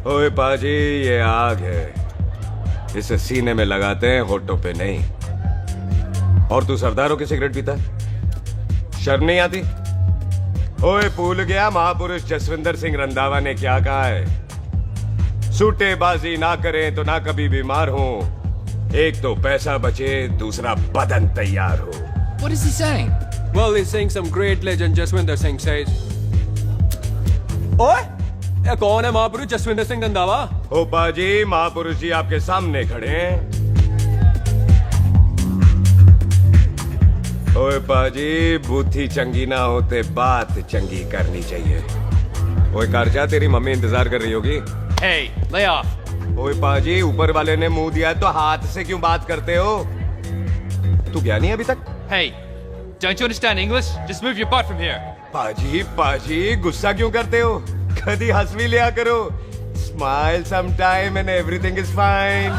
ओए पाजी, ये आग है, इसे सीने में लगाते हैं, होठों पे नहीं। और तू सरदारों की सिगरेट पीता है, शर्म नहीं आती? ओए भूल गया महापुरुष जसविंदर सिंह रंधावा ने क्या कहा है? सूटेबाजी ना करें तो ना कभी बीमार हो, एक तो पैसा बचे, दूसरा बदन तैयार हो। What is he saying? Well, he's saying some great legend Jaswinder Singh says. ओए, ये कौन है महापुरुष जसविंदर सिंह रंधावा? ओ पाजी, महापुरुष जी आपके सामने खड़े हैं। ओए पाजी, बूथी चंगी ना होते बात चंगी करनी चाहिए। ओए कारजा, तेरी मम्मी इंतजार कर रही होगी। Hey, lay off. ओए पाजी, ऊपर वाले ने मुंह दिया है तो हाथ से क्यों बात करते हो? तू गया नहीं अभी तक? Hey, don't you understand English? Just move your butt from here. पाजी पाजी, गुस्सा क्यों करते हो? कभी हंस भी लिया करो। Smile sometime and everything is fine.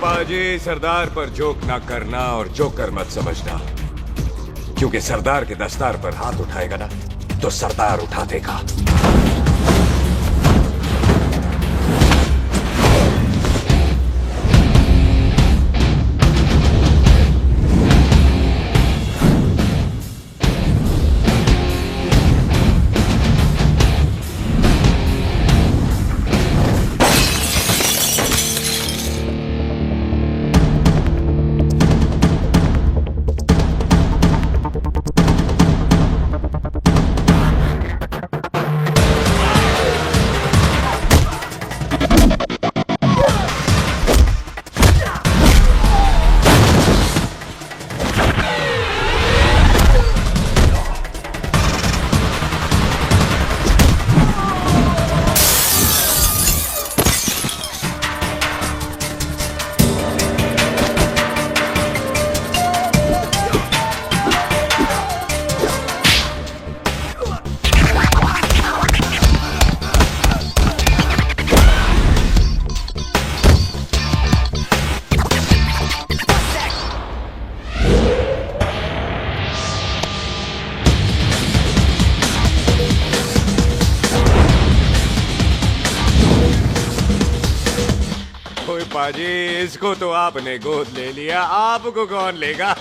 पाजी, सरदार पर जोक ना करना और जोकर मत समझना, क्योंकि सरदार के दस्तार पर हाथ उठाएगा ना तो सरदार उठा देगा। पाजी, इसको तो आपने गोद ले लिया, आपको कौन लेगा?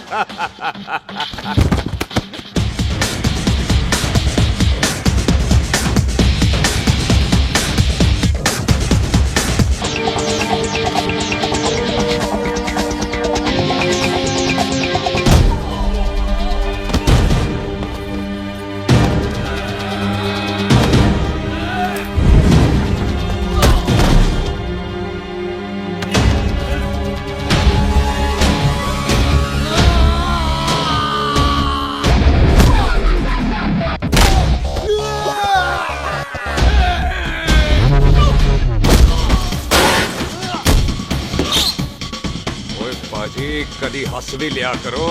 पाजी, कभी हंस भी लिया करो।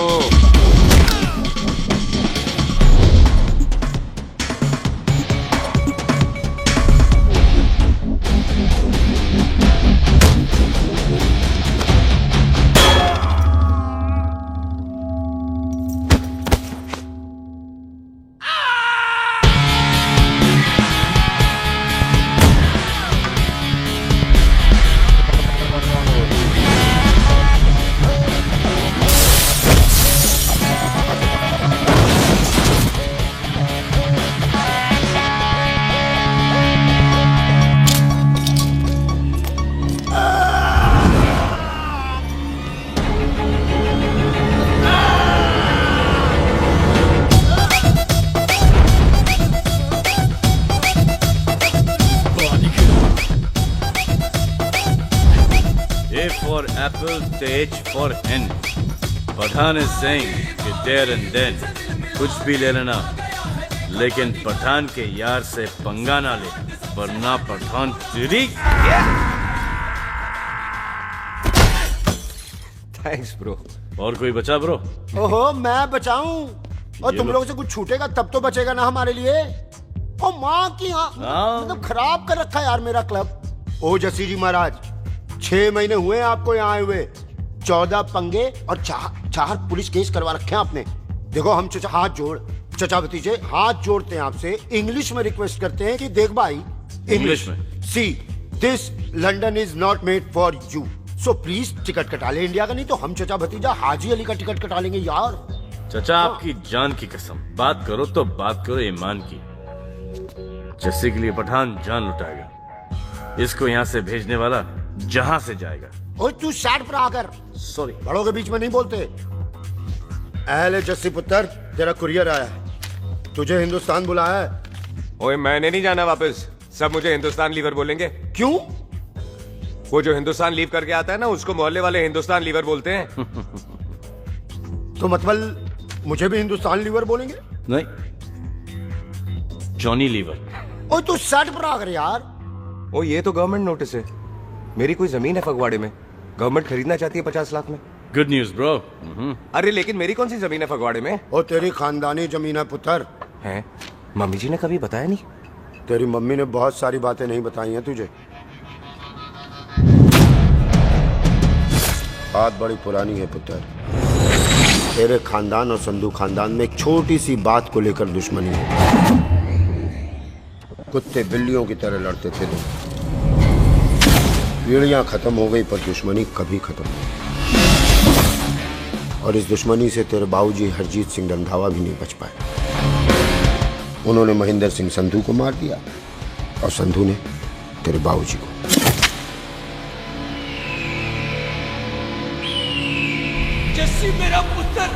For apple, the H for hen. Pathan is saying कि there and then कुछ भी ले लेना, लेकिन पठान के यार से पंगा ना ले, वरना पठान तेरी। Thanks bro. और कोई बचा ब्रो? ओहो, मैं बचाऊं? और तुम लोगों से कुछ छूटेगा तब तो बचेगा ना हमारे लिए। ओ माँ की मतलब खराब कर रखा है यार मेरा क्लब। ओ जस्सी जी महाराज, 6 महीने हुए हैं आपको यहाँ आए हुए, 14 पंगे और 4 पुलिस केस करवा रखे हैं आपने। देखो हम चचा भतीजे हाथ जोड़ते हैं आपसे, इंग्लिश में रिक्वेस्ट करते हैं कि देख भाई, इंग्लिश में see this London is not made for you, so please ticket कटा ले इंडिया का, नहीं तो हम चचा भतीजा हाजी अली का टिकट कटा लेंगे यार। चचा आपकी जान की कसम, बात करो तो बात करो ईमान की। जस्सी के लिए पठान जान लुटाएगा, इसको यहाँ से भेजने वाला जहां से जाएगा। ओए तू शर्ट पर आकर, सॉरी, बड़ों के बीच में नहीं बोलते। अहले जस्सी पुत्र, तेरा कुरियर आया, तुझे हिंदुस्तान बुलाया है। ओए मैंने नहीं जाना वापस, सब मुझे हिंदुस्तान लीवर बोलेंगे। क्यों? वो जो हिंदुस्तान लीव करके आता है ना, उसको मोहल्ले वाले हिंदुस्तान लीवर बोलते हैं। तो मतलब मुझे भी हिंदुस्तान लीवर बोलेंगे? नहीं, जॉनी लीवर। ओए तू शर्ट पर आकर यार। ओ ये तो गवर्नमेंट नोटिस है, मेरी कोई जमीन है फगवाड़े में, गवर्नमेंट खरीदना चाहती है 50 लाख में। Good news bro. अरे लेकिन मेरी कौन सी जमीन है फगवाड़े में? ओ तेरी खानदानी जमीन है पुत्र। है? मम्मी जी ने कभी बताया नहीं? तेरी मम्मी ने बहुत सारी बातें नहीं बताई हैं तुझे। बात बड़ी पुरानी है पुत्र, तेरे खानदान और संधू खानदान में एक छोटी सी बात को लेकर दुश्मनी है। कुत्ते बिल्लियों की तरह लड़ते थे तुम, पीढ़ियां खत्म हो गई पर दुश्मनी कभी खत्म नहीं। और इस दुश्मनी से तेरे बाबूजी हरजीत सिंह रंधावा भी नहीं बच पाए। उन्होंने महेंद्र सिंह संधू को मार दिया और संधू ने तेरे बाबूजी को। जस्सी मेरा पुत्र,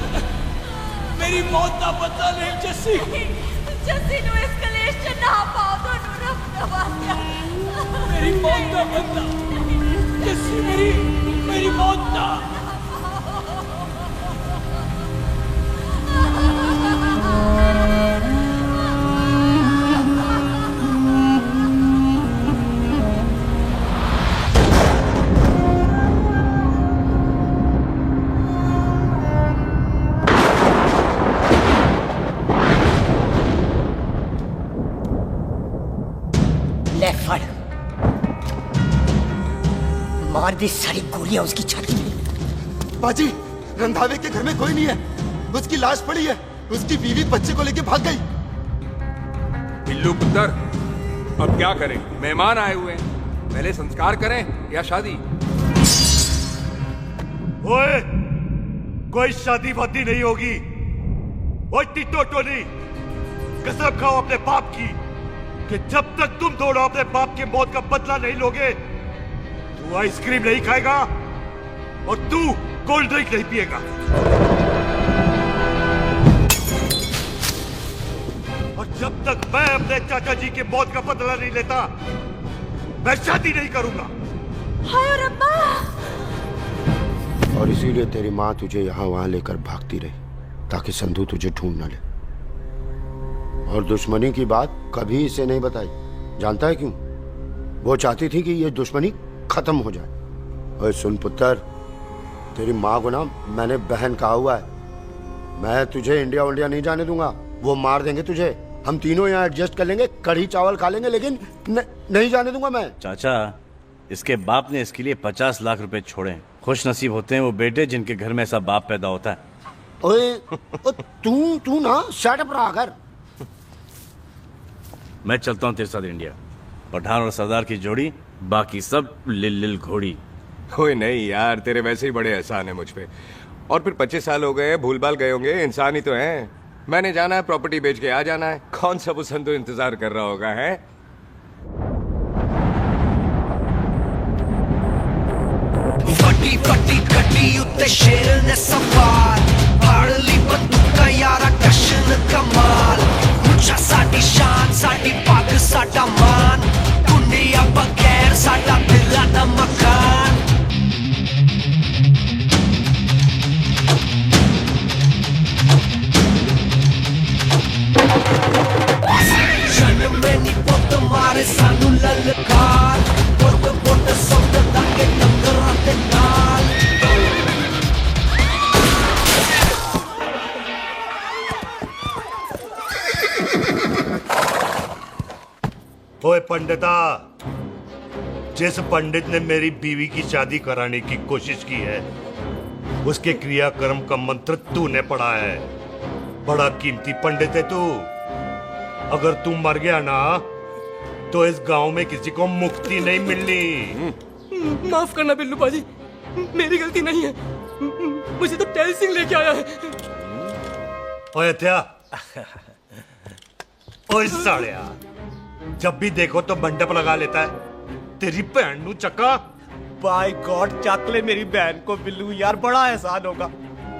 मेरी मौत का पता नहीं। जस्सी ਨੂੰ ਇਸ ਕਲੇਸ਼ ਚ ਨਾ ਪਾਓ, ਤੁਹਾਨੂੰ ਰੱਬ ਦਾ ਵਾਸਤਾ। मेरी मौत का पता। जस्सी मेरी मौत का। मार दी सारी गोलियां उसकी छाती में। बाजी, रंधावे के घर में कोई नहीं है, उसकी लाश पड़ी है, उसकी बीवी बच्चे को लेके भाग गई। बिल्लू पुत्र, अब क्या करें? मेहमान आए हुए हैं, पहले संस्कार करें या शादी? ओए, कोई शादी वादी नहीं होगी। ओए टिट्टो टोनी, कसम खाओ अपने बाप की कि जब तक तुम दोनों अपने बाप की मौत का बदला नहीं लोगे, तू आइसक्रीम नहीं खाएगा और तू कोल्ड ड्रिंक नहीं पिएगा। और जब तक मैं अपने चाचा जी की मौत का बदला नहीं लेता, मैं शादी नहीं करूंगा। हाय रब्बा! और इसीलिए तेरी माँ तुझे यहाँ वहां लेकर भागती रही, ताकि संधू तुझे ढूंढ न ले। और दुश्मनी की बात कभी इसे नहीं बताई, जानता है क्यों? वो चाहती थी कि ये दुश्मनी खत्म हो जाए। और सुन पुत्र, तेरी माँ को ना मैंने बहन कहा हुआ है, मैं तुझे इंडिया वंडिया नहीं जाने दूंगा। वो मार देंगे तुझे, हम तीनों यहाँ एडजस्ट कर लेंगे, कढ़ी चावल खा लेंगे, लेकिन नहीं जाने दूंगा मैं। चाचा, इसके बाप ने इसके लिए 50 लाख रुपए छोड़े। खुश नसीब होते हैं वो बेटे जिनके घर में ऐसा बाप पैदा होता है। ओए, तू ना शर्ट पर आकर। मैं चलता हूँ तेरे साथ इंडिया। पठान और सरदार की जोड़ी, बाकी सब लिल घोड़ी। ओए नहीं यार, तेरे वैसे ही बड़े एहसान है मुझ पे। और फिर 25 साल हो गए, भूल भाल गए होंगे, इंसान ही तो हैं। मैंने जाना है, प्रॉपर्टी बेच के आ जाना है। कौन सा वो संधू इंतजार कर रहा होगा? है फटी फटी कटी उत्ते शेर ने सवार, फाड़ली बंदूका यारा कशन कमाल। मुझा साडी शान, साडी पग, साडा मान, कुंडिया बगैर साडा दिला दा मकान। जन्म में नी पुत मारे सानू ललकार, पुत पुत सुत ताके डंगरां ते नाल। ओए पंडिता, जिस पंडित ने मेरी बीवी की शादी कराने की कोशिश की है, उसके क्रियाक्रम का मंत्र तूने पढ़ा है। बड़ा कीमती पंडित है तू। अगर तू मर गया ना, तो इस गांव में किसी को मुक्ति नहीं मिलनी। माफ करना बिल्लू पाजी, मेरी गलती नहीं है। मुझे तो टहल सिंह लेके आया है। ओए हत्या, ओए सालिया, जब भी देखो तो मंडप लगा लेता है। तेरी बहन नू चक्का। बाय गॉड, चक ले मेरी बहन को बिल्लू यार, बड़ा एहसान होगा।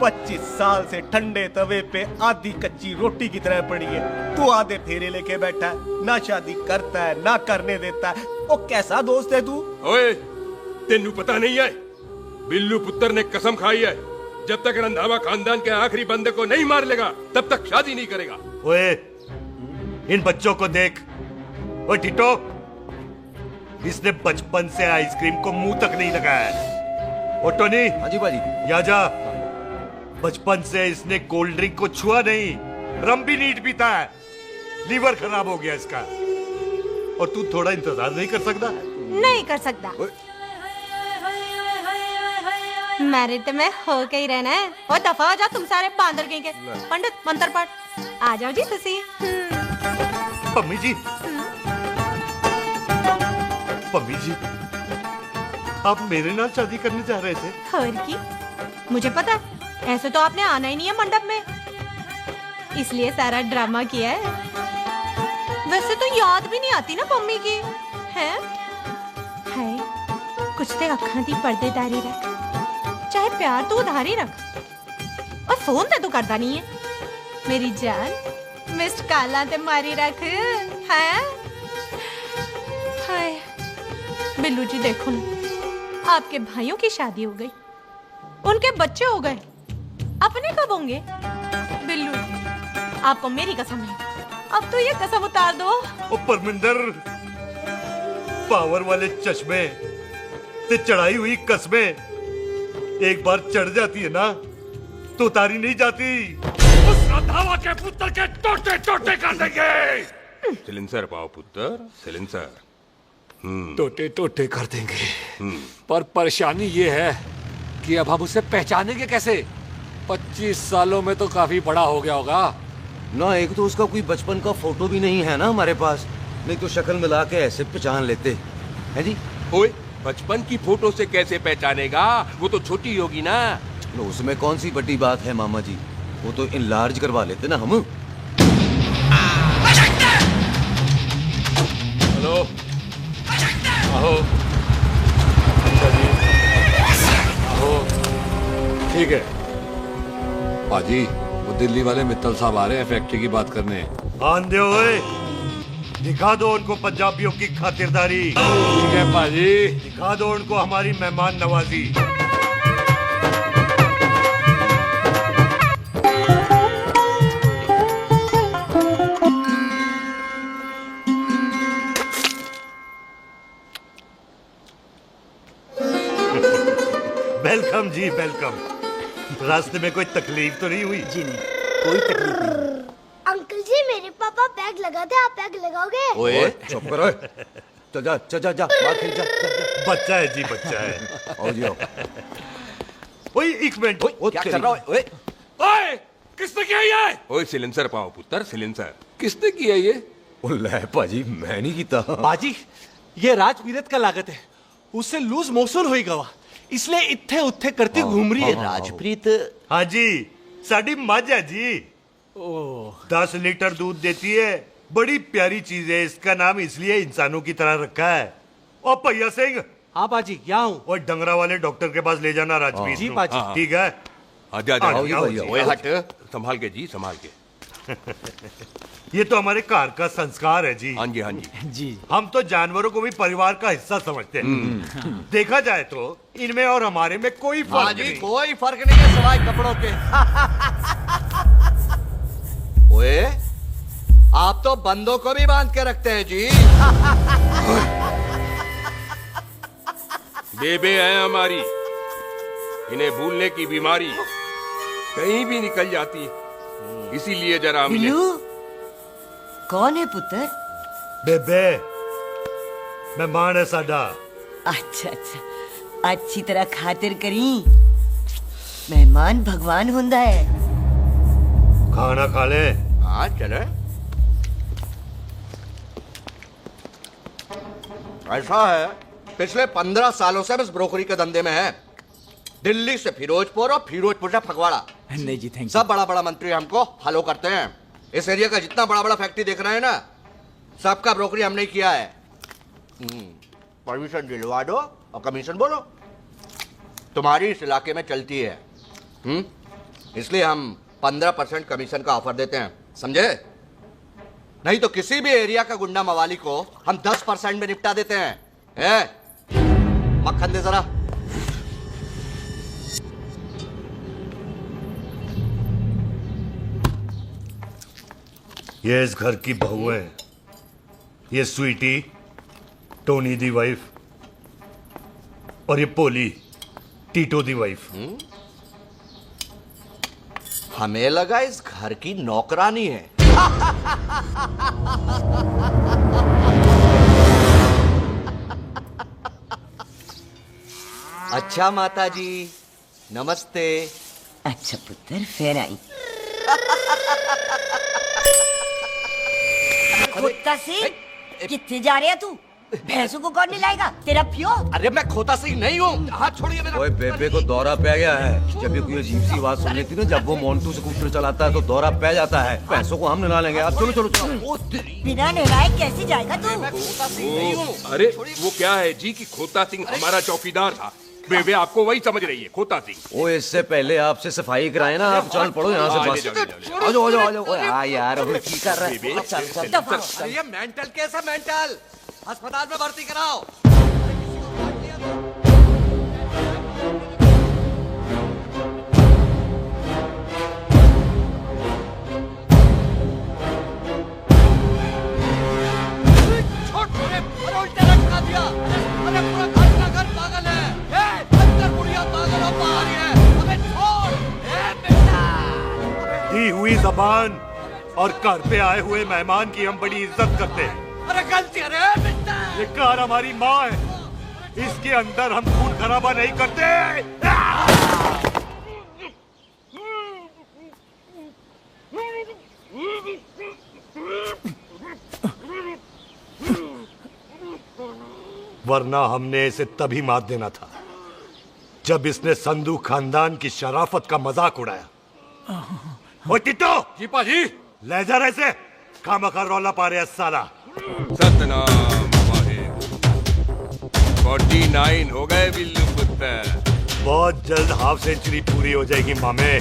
25 साल से ठंडे तवे पे आधी कच्ची रोटी की तरह पड़ी है। तू आधे फेरे लेके बैठा है, ना शादी करता है ना करने देता है। ओ कैसा दोस्त है तू? ओए, तेनू पता नहीं है, बिल्लू पुत्र ने कसम खाई है, जब तक रंधावा खानदान के आखिरी बंदे को नहीं मार लेगा तब तक शादी नहीं करेगा। ओए, इन बच्चों को देख। ओए टिटो, इसने बचपन से आइसक्रीम को मुंह तक नहीं लगाया है। ओ टोनी। हाँ जी बाजी। या जा। बचपन से इसने कोल्ड ड्रिंक को छुआ नहीं, रम भी नीट पीता है। लीवर खराब हो गया इसका। और तू थोड़ा इंतजार नहीं कर सकता? नहीं कर सकता। मैरिड तो मैं हो के ही रहना है। और दफा हो जा तुम सारे बांदर कहीं के। पंडित मंत्र पढ़। आ जाओ जी तुसी। पम्मी जी, पम्मी जी, आप मेरे नाल शादी करने जा रहे थे? और की मुझे पता है, ऐसे तो आपने आना ही नहीं है मंडप में, इसलिए सारा ड्रामा किया है। वैसे तो याद भी नहीं आती ना पम्मी की है। कुछ ते अखां दी पर्देदारी रख, चाहे प्यार तो उधारी रख, और फोन ते तू करता नहीं है। मेरी जान मिस्ड काला ते मारी रख है। हाय बिल्लू जी, देखो ना, आपके भाइयों की शादी हो गई, उनके बच्चे हो गए, अपने कब होंगे? बिल्लू आपको मेरी कसम है, अब तो ये कसम उतार दो। ओ परमिंदर, पावर वाले चश्मे ते चढ़ाई हुई कस्में एक बार चढ़ जाती है ना, तो उतारी नहीं जाती। उस रंधावा के पुत्र के टोटे टोटे कर देंगे। सिलेंसर पाओ पुत्र, सिलेंसर। टोटे टोटे कर देंगे, पर परेशानी ये है कि अब हम उसे पहचानेंगे कैसे? 25 सालों में तो काफी बड़ा हो गया होगा ना। एक तो उसका कोई बचपन का फोटो भी नहीं है ना हमारे पास, नहीं तो शक्ल मिला के ऐसे पहचान लेते हैं जी। ओए, बचपन की फोटो से कैसे पहचानेगा? वो तो छोटी होगी ना। तो उसमें कौन सी बड़ी बात है मामा जी, वो तो इनलार्ज करवा लेते ना हम। हेलो, आहो, आहो, ठीक है। पाजी, वो दिल्ली वाले मित्तल साहब आ रहे हैं फैक्ट्री की बात करने। आंधे हुए, दिखा दो उनको पंजाबियों की खातिरदारी। ठीक है पाजी। दिखा दो उनको हमारी मेहमान नवाजी। वेलकम जी, वेलकम। रास्ते में कोई तकलीफ तो नहीं हुई? जी नहीं, कोई तकलीफ नहीं। अंकल जी, मेरे पापा पैग लगाते, आप पैग लगाओगे? ओए चुप करो। चल जा चल जा जा, बाहर खेल जा, जा। बच्चा है जी, बच्चा है। आओ जी आओ। ओए एक मिनट। क्या कर रहा है? ओए ओए, किसने किया ये? ओए सिलेंसर पाओ पुत्र, सिलेंसर। किसने किया ये? ले पाजी, मैं नहीं कीता। बाजी, ये राजपीरत का लागत है, उससे लूज मोशन होई गवा, इसलिए इत्थे उत्थे करती घूम रही है। राजप्रीत? हाँ जी, साड़ी मज है जी। 10 लीटर दूध देती है, बड़ी प्यारी चीज है। इसका नाम इसलिए इंसानों की तरह रखा है। और भैया सिंह। हाँ बाजी, यहाँ हूँ। और डंगरा वाले डॉक्टर के पास ले जाना राजपीत। जी बाजी। ठीक है। आजा हट, संभाल के जी, संभाल के। ये तो हमारे घर का संस्कार है जी। हाँ जी, हाँ जी। जी, हम तो जानवरों को भी परिवार का हिस्सा समझते हैं। देखा जाए तो इनमें और हमारे में कोई फर्क नहीं। कोई फर्क नहीं है सिवाय कपड़ों के। ओए, आप तो बंदों को भी बांध के रखते हैं जी। बेबे है हमारी, इन्हें भूलने की बीमारी कहीं भी निकल जाती, इसीलिए जरा बिल्लू, कौन है पुत्र? बेबे, मेहमान है साडा। अच्छा अच्छा, अच्छी तरह खातिर करी। मेहमान भगवान हुंदा है। खाना खा ले। हाँ चले। ऐसा है, पिछले 15 सालों से हम इस ब्रोकरी के धंधे में हैं। दिल्ली से फिरोजपुर और फिरोजपुर से फगवाड़ा। नहीं जी थैंक सब बड़ा बड़ा मंत्री हमको फॉलो करते हैं। इस एरिया का जितना बड़ा बड़ा फैक्ट्री देख रहे हैं ना, सबका ब्रोकरी हमने किया है। परमिशन दिलवा दो और कमीशन बोलो। तुम्हारी इस इलाके में चलती है। इसलिए हम 15% कमीशन का ऑफर देते हैं, समझे? नहीं तो किसी भी एरिया का गुंडा मवाली को हम 10% में निपटा देते हैं। मक्खन दे जरा। ये इस घर की बहू है। ये स्वीटी, टोनी दी वाइफ, और ये पोली, टीटो दी वाइफ। हमें लगा इस घर की नौकरानी है। अच्छा माता जी, नमस्ते। अच्छा पुत्र, फिर आई। खोता सिंह, कितने जा रहे है तू? भैंसों को कौन मिलाएगा? तेरा प्यो? अरे मैं खोता सिंह नहीं हूँ। हाथ छोड़िए मेरा। ओए बेबे को दौरा पै गया है। जब भी कोई अजीब सी आवाज सुन लेती ना, जब वो मोन्टू स्कूटर चलाता है तो दौरा पै जाता है। पैसों को हम निला लेंगे। आप चलो चलो चलो। बिना नहलाए कैसे जाएगा तू? अरे वो क्या है जी कि खोता सिंह हमारा चौकीदार था। बेबे आपको वही समझ रही है, खोता सिंह। ओ इससे पहले आपसे सफाई कराए ना, आप चल पड़ो यहाँ से बस। आ जाओ आ जाओ आ जाओ। ओए हाँ यार, अब की कर रहा है? चल ये मेंटल केस है, मेंटल। अस्पताल में भर्ती कराओ। दी हुई जबान और घर पे आए हुए मेहमान की हम बड़ी इज्जत करते हैं। अरे गलती है रे बेटा। ये कार हमारी माँ है, इसके अंदर हम खून खराबा नहीं करते। वरना हमने इसे तभी मार देना था जब इसने संधू खानदान की शराफत का मजाक उड़ाया। ओ टिट्टो जी पाजी, ले जा रहे से खामखा रौला पा रहे साला। सतनाम वाहिगुरु। 49 हो गए बिल्लू पुत्र। बहुत जल्द हाफ सेंचुरी पूरी हो जाएगी मामे।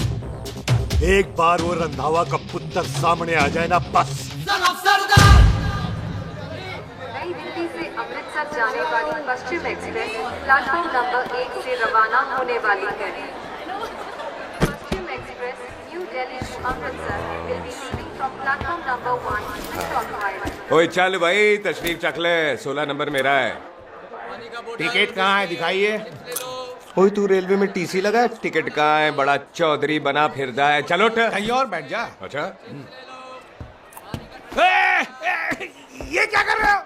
एक बार वो रंधावा का पुत्र सामने आ जाए ना, बस। नई दिल्ली से अमृतसर जाने वाली पश्चिम एक्सप्रेस प्लेटफॉर्म नंबर 1 से रवाना होने वाली है। Paschim Express New Delhi to Amritsar will be leaving from platform number 1 with occupied। ओए चल भाई, तशरीफ चख ले। 16 नंबर मेरा है। टिकट कहाँ है? दिखाइए। ओए तू रेलवे में टीसी लगा है? टिकट कहाँ है? बड़ा चौधरी बना फिरदा है। चलो उठ। कहीं और बैठ जा। अच्छा ये क्या कर रहे हो?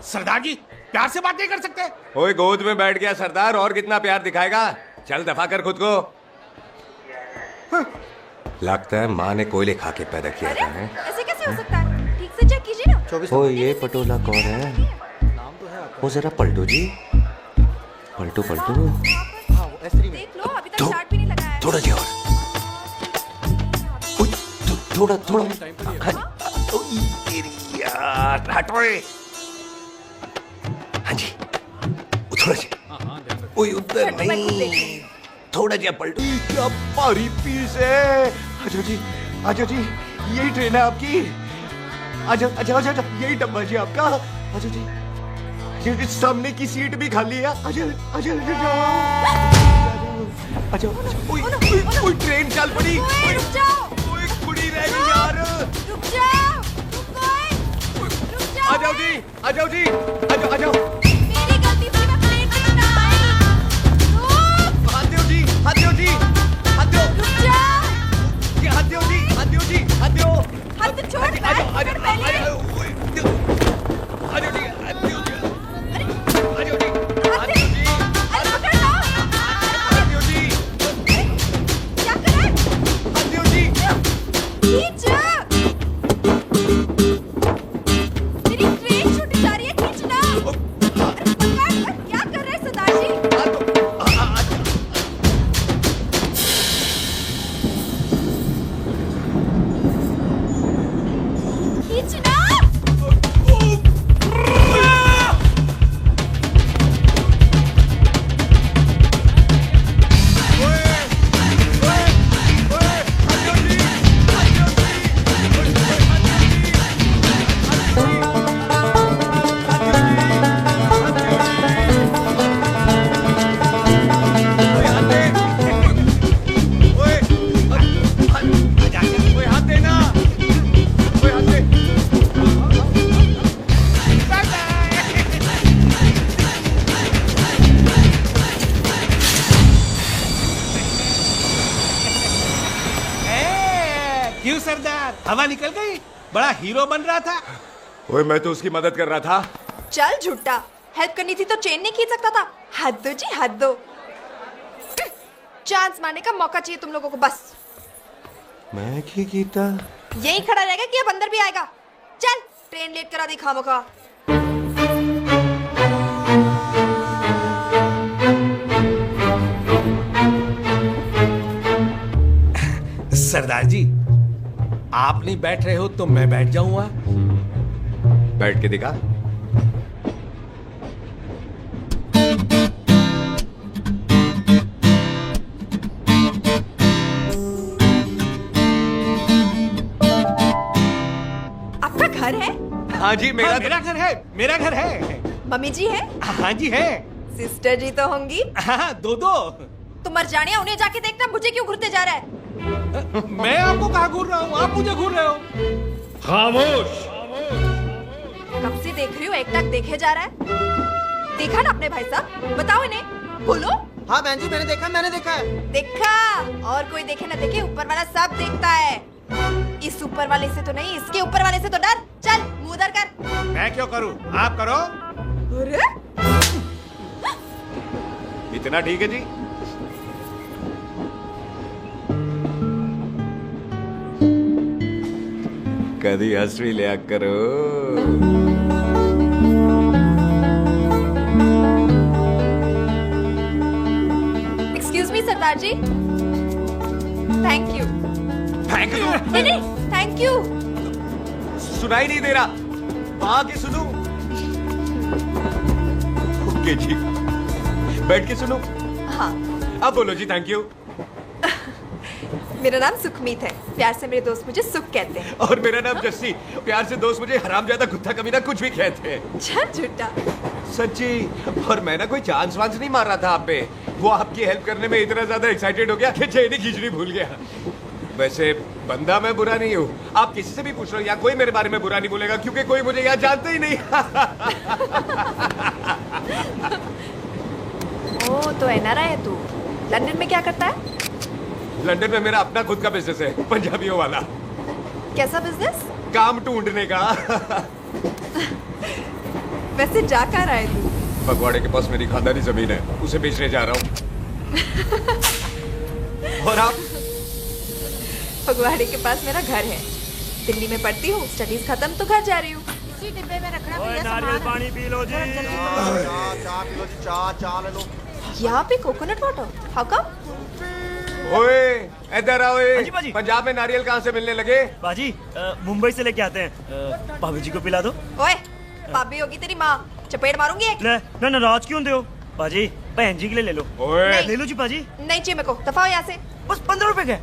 सरदार जी, प्यार से बात नहीं कर सकते? ओए गोद में बैठ गया सरदार, और कितना प्यार दिखाएगा? चल दफा कर खुद को। लगता है माँ ने कोयले खा के पैदा किया था। ऐसे कैसे हो सकता है? ठीक से चेक कीजिए ना। ओ ये पटोला कौन है? वो जरा पलटो जी, पलटो पलटो। देख लो, अभी तक स्टार्ट भी नहीं लगाया है। थोड़ा जी और। थोड़ा थोड़ा। यार हटो। हाँ जी, थोड़ा जी। ओए उधर नहीं, थोड़ा जी पलटो। क्या भारी पीस है। आजो जी, आजो जी, यही ट्रेन है आपकी। आजो आजो आजो, यही डब्बा जी आपका। आजो जी, ये सामने की सीट भी खाली है। आजो आजो आजो। ओए ट्रेन चल पड़ी। रुक जाओ। ओए कुड़ी रह गई यार। रुक जाओ। रुक जाओ। आ जाओ जी, आ जाओ जी, आ जाओ आ जाओ। मेरी गलती से मैं प्लेन ना आई। हाथ दो जी, हाथ दो जी, हाथ दो। रुक जाओ। ये हाथ दो जी, हाथ दो जी, हाथ दो। हाथ छोड़। आ जाओ आ जाओ आ जाओ। आ जाओ जी, हाथ दो जी। खींच। मेरी ट्रेन छूटी जा रही है, खींचना। अरे पकड़, क्या कर रहे हैं सरदार जी? खींचना। क्यों सरदार, हवा निकल गई? बड़ा हीरो बन रहा था। ओए मैं तो उसकी मदद कर रहा था। चल झूठा, हेल्प करनी थी तो चेन नहीं खींच सकता था। हद दो जी, हद दो। चांस मारने का मौका चाहिए तुम लोगों को बस। मैं की कीता? यही खड़ा रहेगा कि अब अंदर भी आएगा? चल, ट्रेन लेट करा दी खामखा। सरदार जी, आप नहीं बैठ रहे हो तो मैं बैठ जाऊंगा। बैठ के दिखा। आपका घर है? हाँ जी, मेरा घर है, मेरा घर है। मम्मी जी है? हाँ जी है। सिस्टर जी तो होंगी? हाँ, दो। तुम मर जाने, उन्हें जाके देखना मुझे क्यों घूरते जा रहा है। मैं आपको कहाँ घूर रहा हूँ, आप मुझे घूर रहे हो। खामोश। कब से देख रही हूँ, एक टक देखे जा रहा है। देखा ना अपने भाई साहब, बताओ इन्हें, बोलो। हाँ बहन जी, मैंने देखा है। देखा? और कोई देखे ना देखे, ऊपर वाला सब देखता है। इस ऊपर वाले से तो नहीं, इसके ऊपर वाले से तो डर। चल मुंह उधर कर। मैं क्यों करूँ, आप करो। अरे इतना ठीक है जी। कभी हंस भी लिया करो। Excuse me Sardar ji. Thank you. Thank you? नहीं, थैंक यू। सुनाई नहीं दे रहा, आके सुनो। ओके जी, बैठ के सुनो। हाँ। अब बोलो जी थैंक यू। मेरा नाम सुखमीत है, प्यार से मेरे दोस्त मुझे सुख कहते हैं। और मेरा नाम जस्सी, प्यार से दोस्त मुझे हरामजादा, कुत्ता कमीना कुछ भी कहते हैं। चल झूठा। सच्ची। और मैं ना कोई चांस वांस नहीं मार रहा था आप पे, वो आपकी हेल्प करने में इतना ज्यादा एक्साइटेड हो गया कि चेन ही खींचनी भूल गया। वैसे बंदा मैं बुरा नहीं हूँ, आप किसी से भी पूछ लो, यहाँ कोई मेरे बारे में बुरा नहीं बोलेगा क्योंकि कोई मुझे यहाँ जानते ही नहीं। ओ तो एनआरआई है तू। लंदन में क्या करता है? लंदन में मेरा अपना खुद का बिजनेस है, पंजाबियों वाला। कैसा बिजनेस? काम ढूंढने का। वैसे जा कहाँ रहा है तू? फगवाड़े के पास मेरी खानदानी जमीन है, उसे बेचने जा रहा हूँ। और आप? फगवाड़े के पास मेरा घर है, दिल्ली में पढ़ती हूँ, स्टडीज खत्म तो घर जा रही हूँ। इसी डिब्बे में रखना ओए नारियल पानी पी लो जी। चाय पी लो जी, चाय ले लो। यहाँ पे कोकोनट वाटर? How come? ओए इधर आओ। पंजाब में नारियल कहाँ से मिलने लगे? बाजी मुंबई से लेके आते हैं, भाभी जी को पिला दो। ओए भाभी होगी तेरी माँ, चपेट मारूंगी एक। ना नाराज क्यों हो बाजी, बहन जी के लिए ले लो। ओए ले लो जी बाजी। नहीं चाहिए मेरे को, दफा हो यहाँ से। बस 15 रुपए के,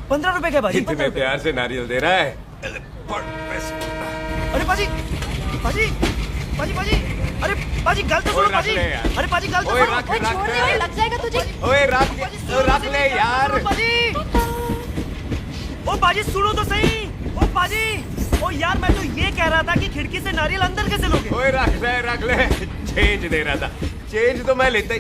15 रुपए के बाजी। इतने प्यार से नारियल दे रहा है। अरे बाजी, बाजी, बाजी, बाजी, अरे बाजी गलत सुनो बाजी। अरे बाजी गलत सुनो। छोड़ दे, लग जाएगा तुझे। ओए रख ले यार। बाजी, ओ बाजी सुनो तो सही। ओ बाजी, ओ यार मैं तो ये कह रहा था कि खिड़की से नारियल अंदर कैसे लोगे? ओए रख ले। चेंज दे रहा था, चेंज तो मैं लेता ही।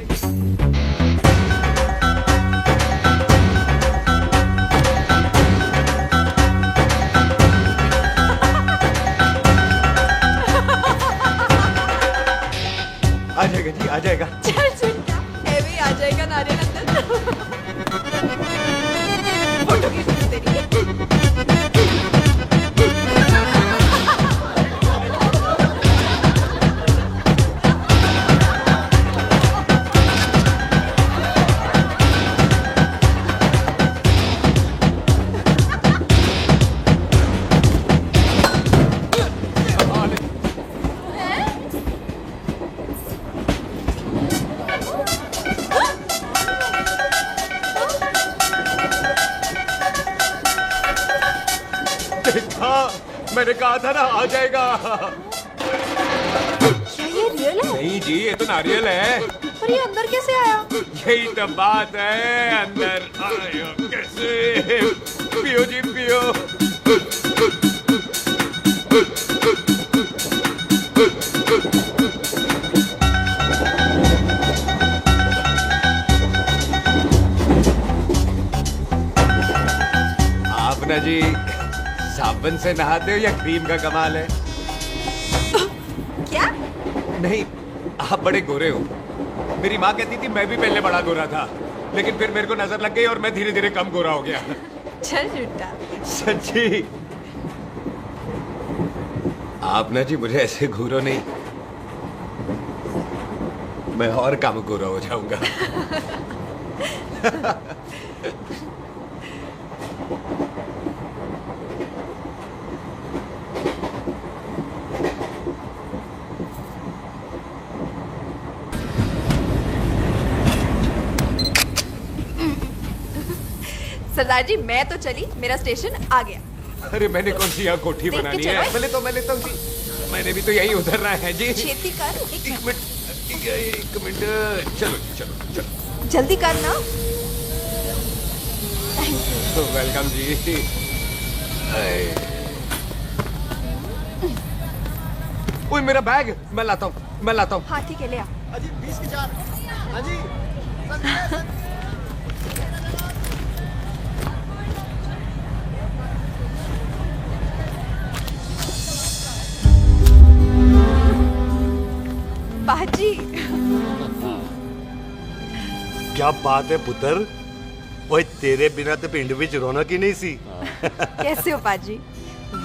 आ जाएगा जी, आ जाएगा। चल झूठा, भी आ जाएगा नारियल अंदर। फोटो खींच तेरी। हाँ, मैंने कहा था ना आ जाएगा। क्या ये रियल है? नहीं जी, ये तो नारियल है। पर ये अंदर कैसे आया? यही तो बात है, अंदर आयो कैसे? पियो जी पियो। आप ना जी साबुन से नहाते हो या क्रीम का कमाल है? क्या? नहीं, आप बड़े गोरे हो। मेरी माँ कहती थी मैं भी पहले बड़ा गोरा था, लेकिन फिर मेरे को नजर लग गई और मैं धीरे धीरे कम गोरा हो गया। चल झूठा। सच्ची। आप ना जी मुझे ऐसे घूरो नहीं, मैं और कम गोरा हो जाऊंगा। सरदार जी मैं तो चली, मेरा स्टेशन आ गया। अरे मैंने कौन सी यहाँ कोठी देख के बनानी चलो। है? मैं लेता हूँ जी। मैंने भी तो यही उतरना है जी। छेती कर। एक मिनट। चलो चलो चलो। जल्दी करना। वेलकम जी। ओए मेरा बैग, मैं लाता हूँ। हाँ ठीक है, ले आ। अजी 20 के 4। हाँ जी। बाजी। क्या बात है पुत्र, ओए तेरे बिना तो पिंड विच रौनक ही नहीं सी। कैसे हो पाजी?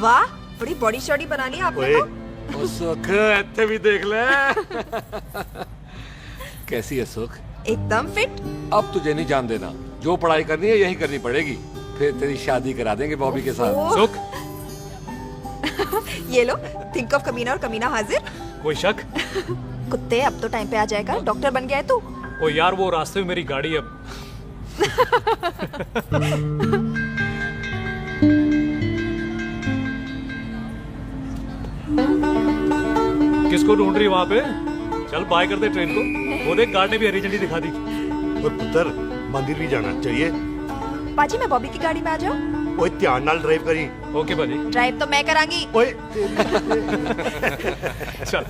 वाह, बड़ी बॉडी शॉडी बना ली आपने ओए तो। ओ सुख, इत्थे भी देख ले। कैसी है सुख? एकदम फिट। अब तुझे नहीं जान देना, जो पढ़ाई करनी है यही करनी पड़ेगी, फिर तेरी शादी करा देंगे बॉबी के साथ। सुख, ये लो, थिंक ऑफ कमीना और कमीना हाजिर। कोई शक? कुत्ते, अब तो टाइम पे आ जाएगा, डॉक्टर बन गया है तू। ओ यार, वो रास्ते में मेरी गाड़ी अब। किसको ढूंढ रही वहां पे? चल बाय कर दे ट्रेन को। वो देख, गार्ड ने भी हरी झंडी दिखा दी। और पुत्र मंदिर भी जाना चाहिए। बाजी मैं बॉबी की गाड़ी में आ जाऊं? ओए ध्यान नाल ड्राइव करी। ओके बाजी। ड्राइव तो मैं करांगी। ओए चल।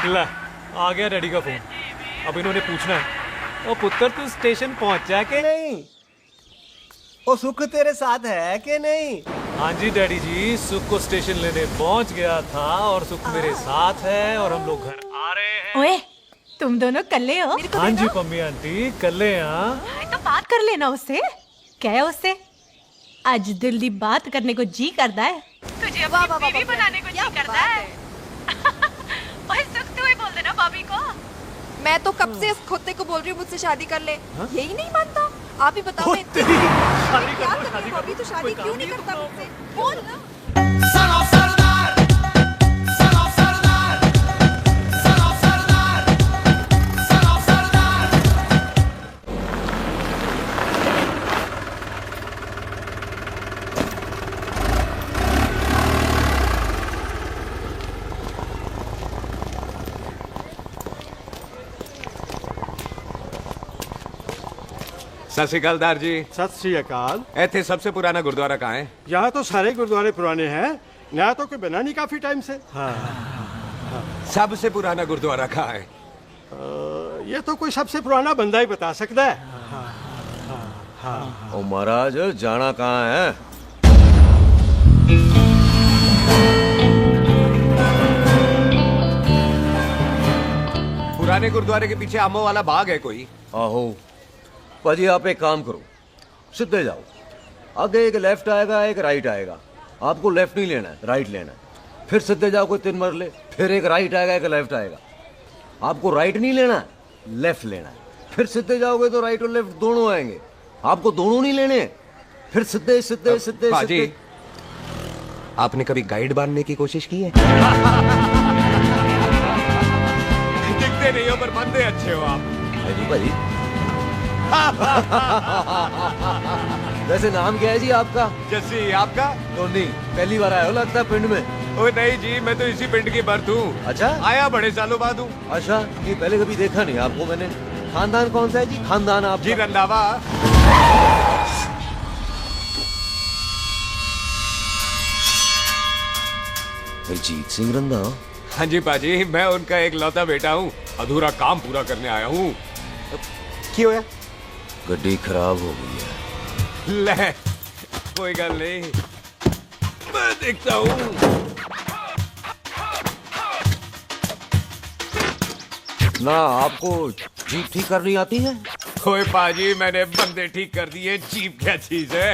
ला, आ गया डैडी का फोन। अब इन्होंने पूछना है, ओ पुत्र तू स्टेशन पहुंचा के नहीं? ओ सुख तेरे साथ है कि नहीं? हाँ जी डैडी जी, सुख को स्टेशन लेने पहुंच गया था और सुख मेरे साथ है और हम लोग घर आ रहे हैं। ओए, तुम दोनों कल्ले हो? हाँ जी पम्मी आंटी, कल्ले हैं। तो बात कर लेना उससे। क्या है उससे? आज दिल दी बात करने को जी करता है। तुझे अपनी बीवी बनाने को जी करता है। ओए सुख, तू ही बोल देना बॉबी को। मैं तो कब से इस खोते को बोल रही हूँ मुझसे शादी कर ले। यही नहीं मानता। आप ही बताओ मैं शादी क्या कर लो, करूँ बॉबी? तो शादी क्यों नहीं करता मुझसे? बोल ना। सत श्री अकाल दार जी। सत श्री अकाल। ऐथे सबसे पुराना गुरुद्वारा कहाँ है? यहाँ तो सारे गुरुद्वारे पुराने हैं, नया तो कोई बना नहीं काफी टाइम से। हाँ। सबसे पुराना गुरुद्वारा कहाँ है? ये तो कोई सबसे पुराना बंदा ही बता सकता है। ओ महाराज, जाना कहाँ है? पुराने गुरुद्वारे के पीछे आमों वाला बाग है कोई? आहो पाजी, आप एक काम करो, सीधे जाओ। आगे एक लेफ्ट आएगा, एक राइट आएगा। आपको लेफ्ट नहीं लेना है, राइट लेना है। फिर सीधे जाओ कोई 3 मरले, फिर एक राइट आएगा, एक लेफ्ट आएगा। आपको राइट नहीं लेना है, लेफ्ट लेना है। फिर सीधे जाओगे तो राइट और लेफ्ट दोनों आएंगे। आपको दोनों नहीं लेने, फिर सीधे सीधे सीधे पाजी, सीधे। आपने कभी गाइड बांधने की कोशिश की है? दिखते नहीं हो पर बंदे अच्छे हो आप। भाजी वैसे नाम क्या है जी आपका? जस्सी, आपका? टोनी। पहली बार आए हो लगता है पिंड में। ओए नहीं जी, मैं तो इसी पिंड की बर्थ हूँ। अच्छा, आया बड़े सालों बाद हूँ। अच्छा, ये पहले कभी देखा नहीं आपको मैंने। खानदान कौन सा है जी? खानदान आप जी रंधावा। अजीत सिंह रंधावा? हाँ जी पाजी, मैं उनका एक लौता बेटा हूँ। अधूरा काम पूरा करने आया हूँ। क्यों है? गड्डी खराब हो गई है। ले, कोई गल नहीं, मैं देखता हूँ। ना आपको जीप ठीक करनी आती है? ओए पाजी, मैंने बंदे ठीक कर दिए, जीप क्या चीज है?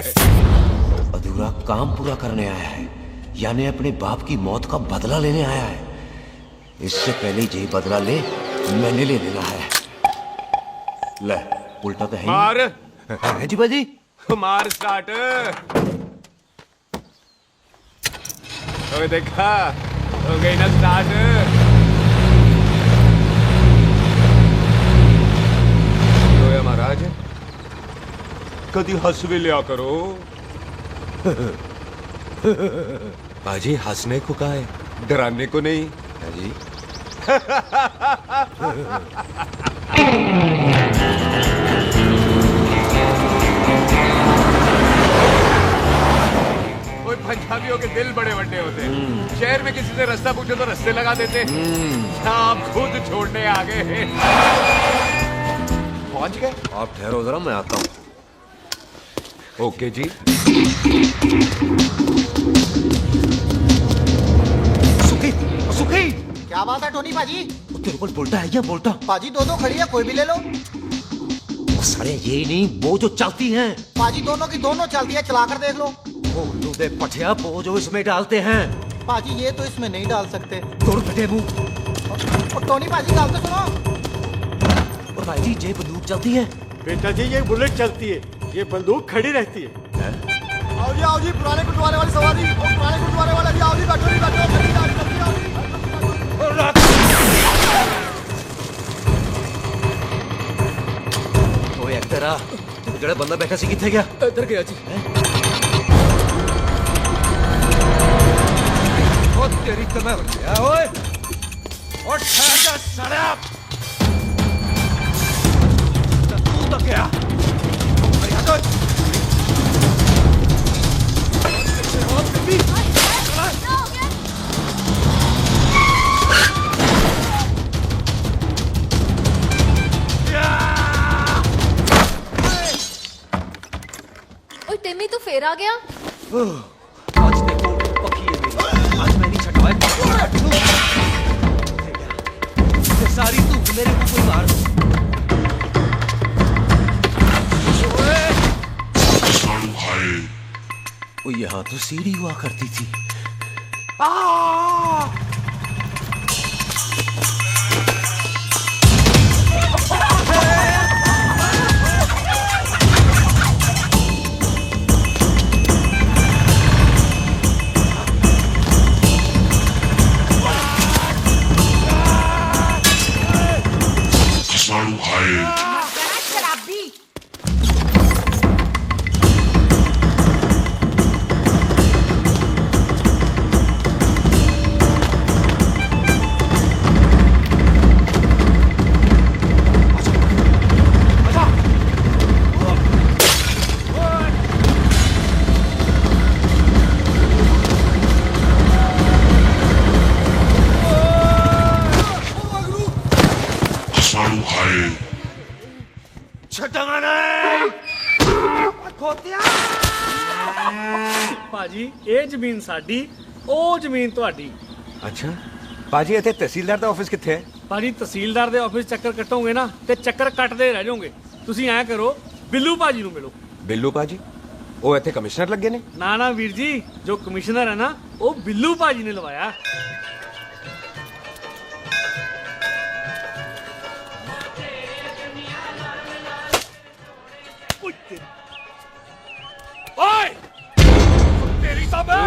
अधूरा काम पूरा करने आया है, यानी अपने बाप की मौत का बदला लेने आया है। इससे पहले ये बदला ले, मैंने ले लेना है। ले, उल्टा तो है ही। मार। है जी बाजी। मार स्टार्ट। ओए देखा, हो गई ना स्टार्ट। महाराज, कभी हंस भी लिया करो। बाजी, हंसने को कहा है, डराने को नहीं। जी कोई पंजाबियों के दिल बड़े बड़े होते हैं। शहर में किसी से रास्ता पूछो तो रास्ते लगा देते। आप खुद छोड़ने आ गए। पहुंच गए? आप ठहरो जरा, मैं आता हूँ। ओके जी। सुखी, सुखी। क्या बात है टोनी पाजी? तेरे को बोलता है क्या? बोलता पाजी दो खड़ी है, कोई भी ले लो। सारे ये नहीं, वो जो चलती हैं। पाजी दोनों की दोनों चलती है, चला कर देख लो। वो लूदे पठिया, वो जो इसमें डालते हैं। पाजी ये तो इसमें नहीं डाल सकते। तोड़ फटे मुंह। और टोनी पाजी गाल तो सुनो। और भाई जी, ये बंदूक चलती है? बेटा जी, ये बुलेट चलती है, ये बंदूक खड़ी रहती है। आओ जी, पुराने गुरुद्वारे वाली सवारी। और पुराने गुरुद्वारे वाला जी, आओ जी, बैठो जी, बैठो। ओए एक्टरा, जेड़ा बंदा बैठा सी किथे गया? इधर गया जी। ओ तेरी कमर गया ओए। और ठहर जा साला। तू तो गया। अरे हटो। ओए टिम्मी, तू फिर आ गया? आज देखो पकी है मेरी। आज मैं नहीं छटवाए। सारी तू मेरे को कोई मार। ओ यहाँ तो सीढ़ी हुआ करती थी। शराबी। ਭਾਜੀ, ਇਹ ਜ਼ਮੀਨ ਸਾਡੀ, ਉਹ ਜ਼ਮੀਨ ਤੁਹਾਡੀ। अच्छा पाजी, इतने तहसीलदार ਦਾ ਆਫਿਸ ਕਿੱਥੇ ਹੈ? ਭਾਜੀ, ਤਹਿਸੀਲਦਾਰ ਦੇ ਆਫਿਸ ਚੱਕਰ ਕੱਟੋਗੇ ਨਾ ਤੇ ਚੱਕਰ ਕੱਟਦੇ ਰਹਿ ਜਾਓਗੇ। ਤੁਸੀਂ ਐਂ ਕਰੋ, ਬਿੱਲੂ ਭਾਜੀ ਨੂੰ ਮਿਲੋ। ਬਿੱਲੂ ਭਾਜੀ? ਉਹ ਇੱਥੇ ਕਮਿਸ਼ਨਰ ਲੱਗੇ ਨੇ? ਨਾ ਨਾ ਵੀਰ ਜੀ, ਜੋ ਕਮਿਸ਼ਨਰ ਹੈ ਨਾ, ਉਹ ਬਿੱਲੂ ਭਾਜੀ ਨੇ ਲਵਾਇਆ। ओए तेरी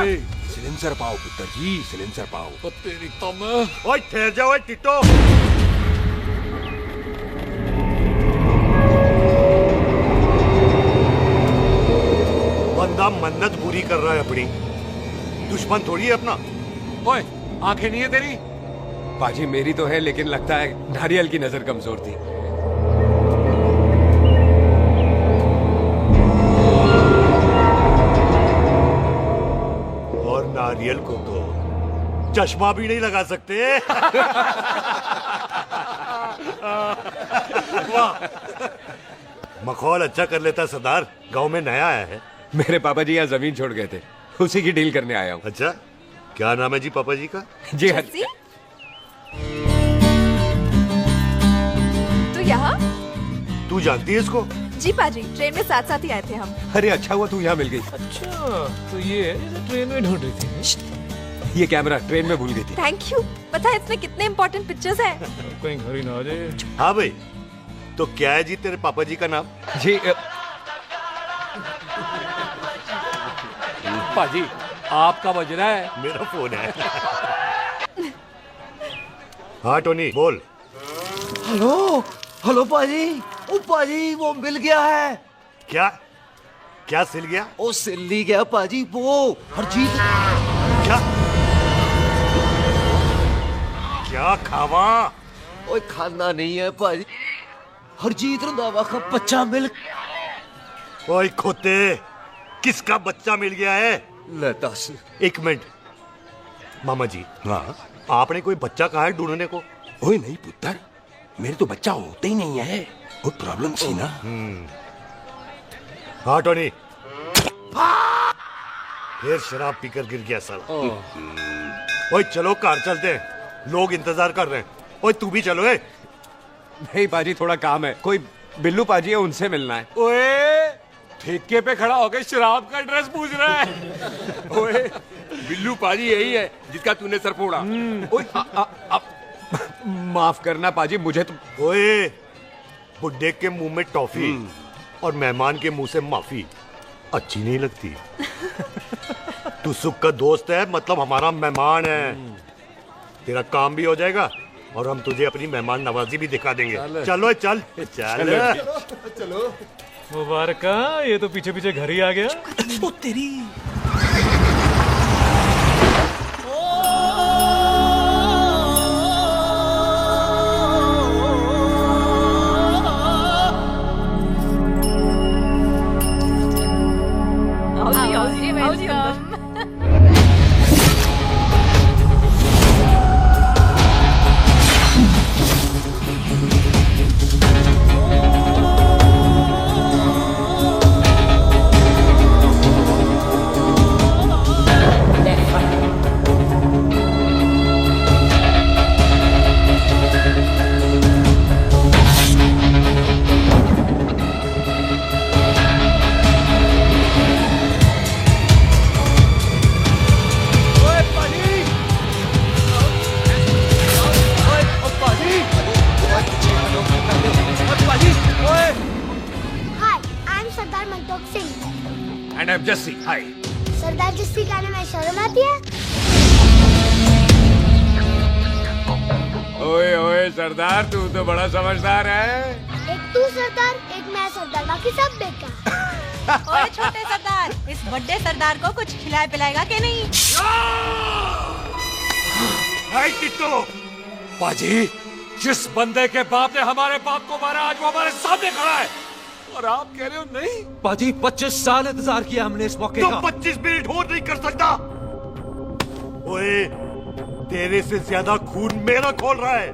ओए सिलेंसर पाओ पुत्र जी, सिलेंसर पाओ। ओ तेरी तम। ओए ठहर जाओ ओए टिट्टो। बंदा मन्नत पूरी कर रहा है अपनी, दुश्मन थोड़ी है अपना। ओए आंखें नहीं है तेरी? पाजी मेरी तो है, लेकिन लगता है नारियल की नजर कमजोर थी। और नारियल को तो चश्मा भी नहीं लगा सकते। वाह, मखौल अच्छा कर लेता सरदार। गांव में नया आया है। मेरे पापा जी यहाँ जमीन छोड़ गए थे, उसी की डील करने आया हूँ। अच्छा, क्या नाम है जी पापा जी का? जी हाँ। तो यहाँ? तू जानती है इसको? जी पाजी, ट्रेन में साथ साथ ही आए थे हम। अरे अच्छा हुआ तू यहाँ मिल गई। अच्छा, तो ये ट्रेन में ढूंढ रही थी। ये कैमरा ट्रेन में भूल गई थी। Thank you. पता है इसमें कितने इम्पोर्टेंट पिक्चर्स हैं। कहीं घर ही ना आ जाए। हाँ भाई, तो क्या है जी तेरे पापा जी का नाम? जी पाजी आपका बज रहा है। मेरा फोन है। हाँ टोनी बोल। हेलो हेलो पाजी। ओ पाजी वो मिल गया है। क्या क्या सिल गया? ओ सिल नहीं गया पाजी, वो हरजीत। क्या क्या खावा? ओए खाना नहीं है पाजी, हरजीत रंधावा का बच्चा मिल। ओए खोते, किसका बच्चा मिल गया है? ले दस। एक मिनट मामा जी। हाँ, आपने कोई बच्चा कहा है ढूंढने को? ओए नहीं पुत्र, मेरे तो बच्चा होता ही नहीं है, वो प्रॉब्लम थी ना। हाँ टोनी, फिर शराब पीकर गिर गया साला। ओए चलो कार चलते हैं, लोग इंतजार कर रहे हैं। ओए तू भी चलो। नहीं पाजी, थोड़ा काम है। कोई बिल्लू पाजी है, उनसे मिलना है। ओए ठेके पे खड़ा होकर शराब का एड्रेस पूछ रहा है। ओए बिल्लू पाजी यही है जिसका तूने सर फोड़ा। ओए माफ करना पाजी, मुझे तो। ओए बुड्ढे के मुंह में टॉफी और मेहमान के मुंह से माफी अच्छी नहीं लगती। तू सुख का दोस्त है, मतलब हमारा मेहमान है। तेरा काम भी हो जाएगा और हम तुझे अपनी मेहमान नवाजी भी दिखा देंगे। चलो चल चल चलो। मुबारका, ये तो पीछे पीछे घर ही आ गया। ओ तेरी। And I'm Jesse. Hi. सरदार जस्सी कहने में शर्म आती है? ओए ओए सरदार, तू तो बड़ा समझदार है। एक तू सरदार, एक मैं सरदार, बाकी सब बेकार। ओए छोटे सरदार, इस बड़े सरदार को कुछ खिलाए पिलाएगा कि नहीं? टिट्टो। पाजी, जिस बंदे के बाप ने हमारे बाप को मारा, आज वो हमारे सामने खड़ा है और आप कह रहे हो नहीं? पाजी 25 साल इंतजार किया हमने इस मौके का। 25 मिनट और नहीं कर सकता। ओए तेरे से ज्यादा खून मेरा खोल रहा है।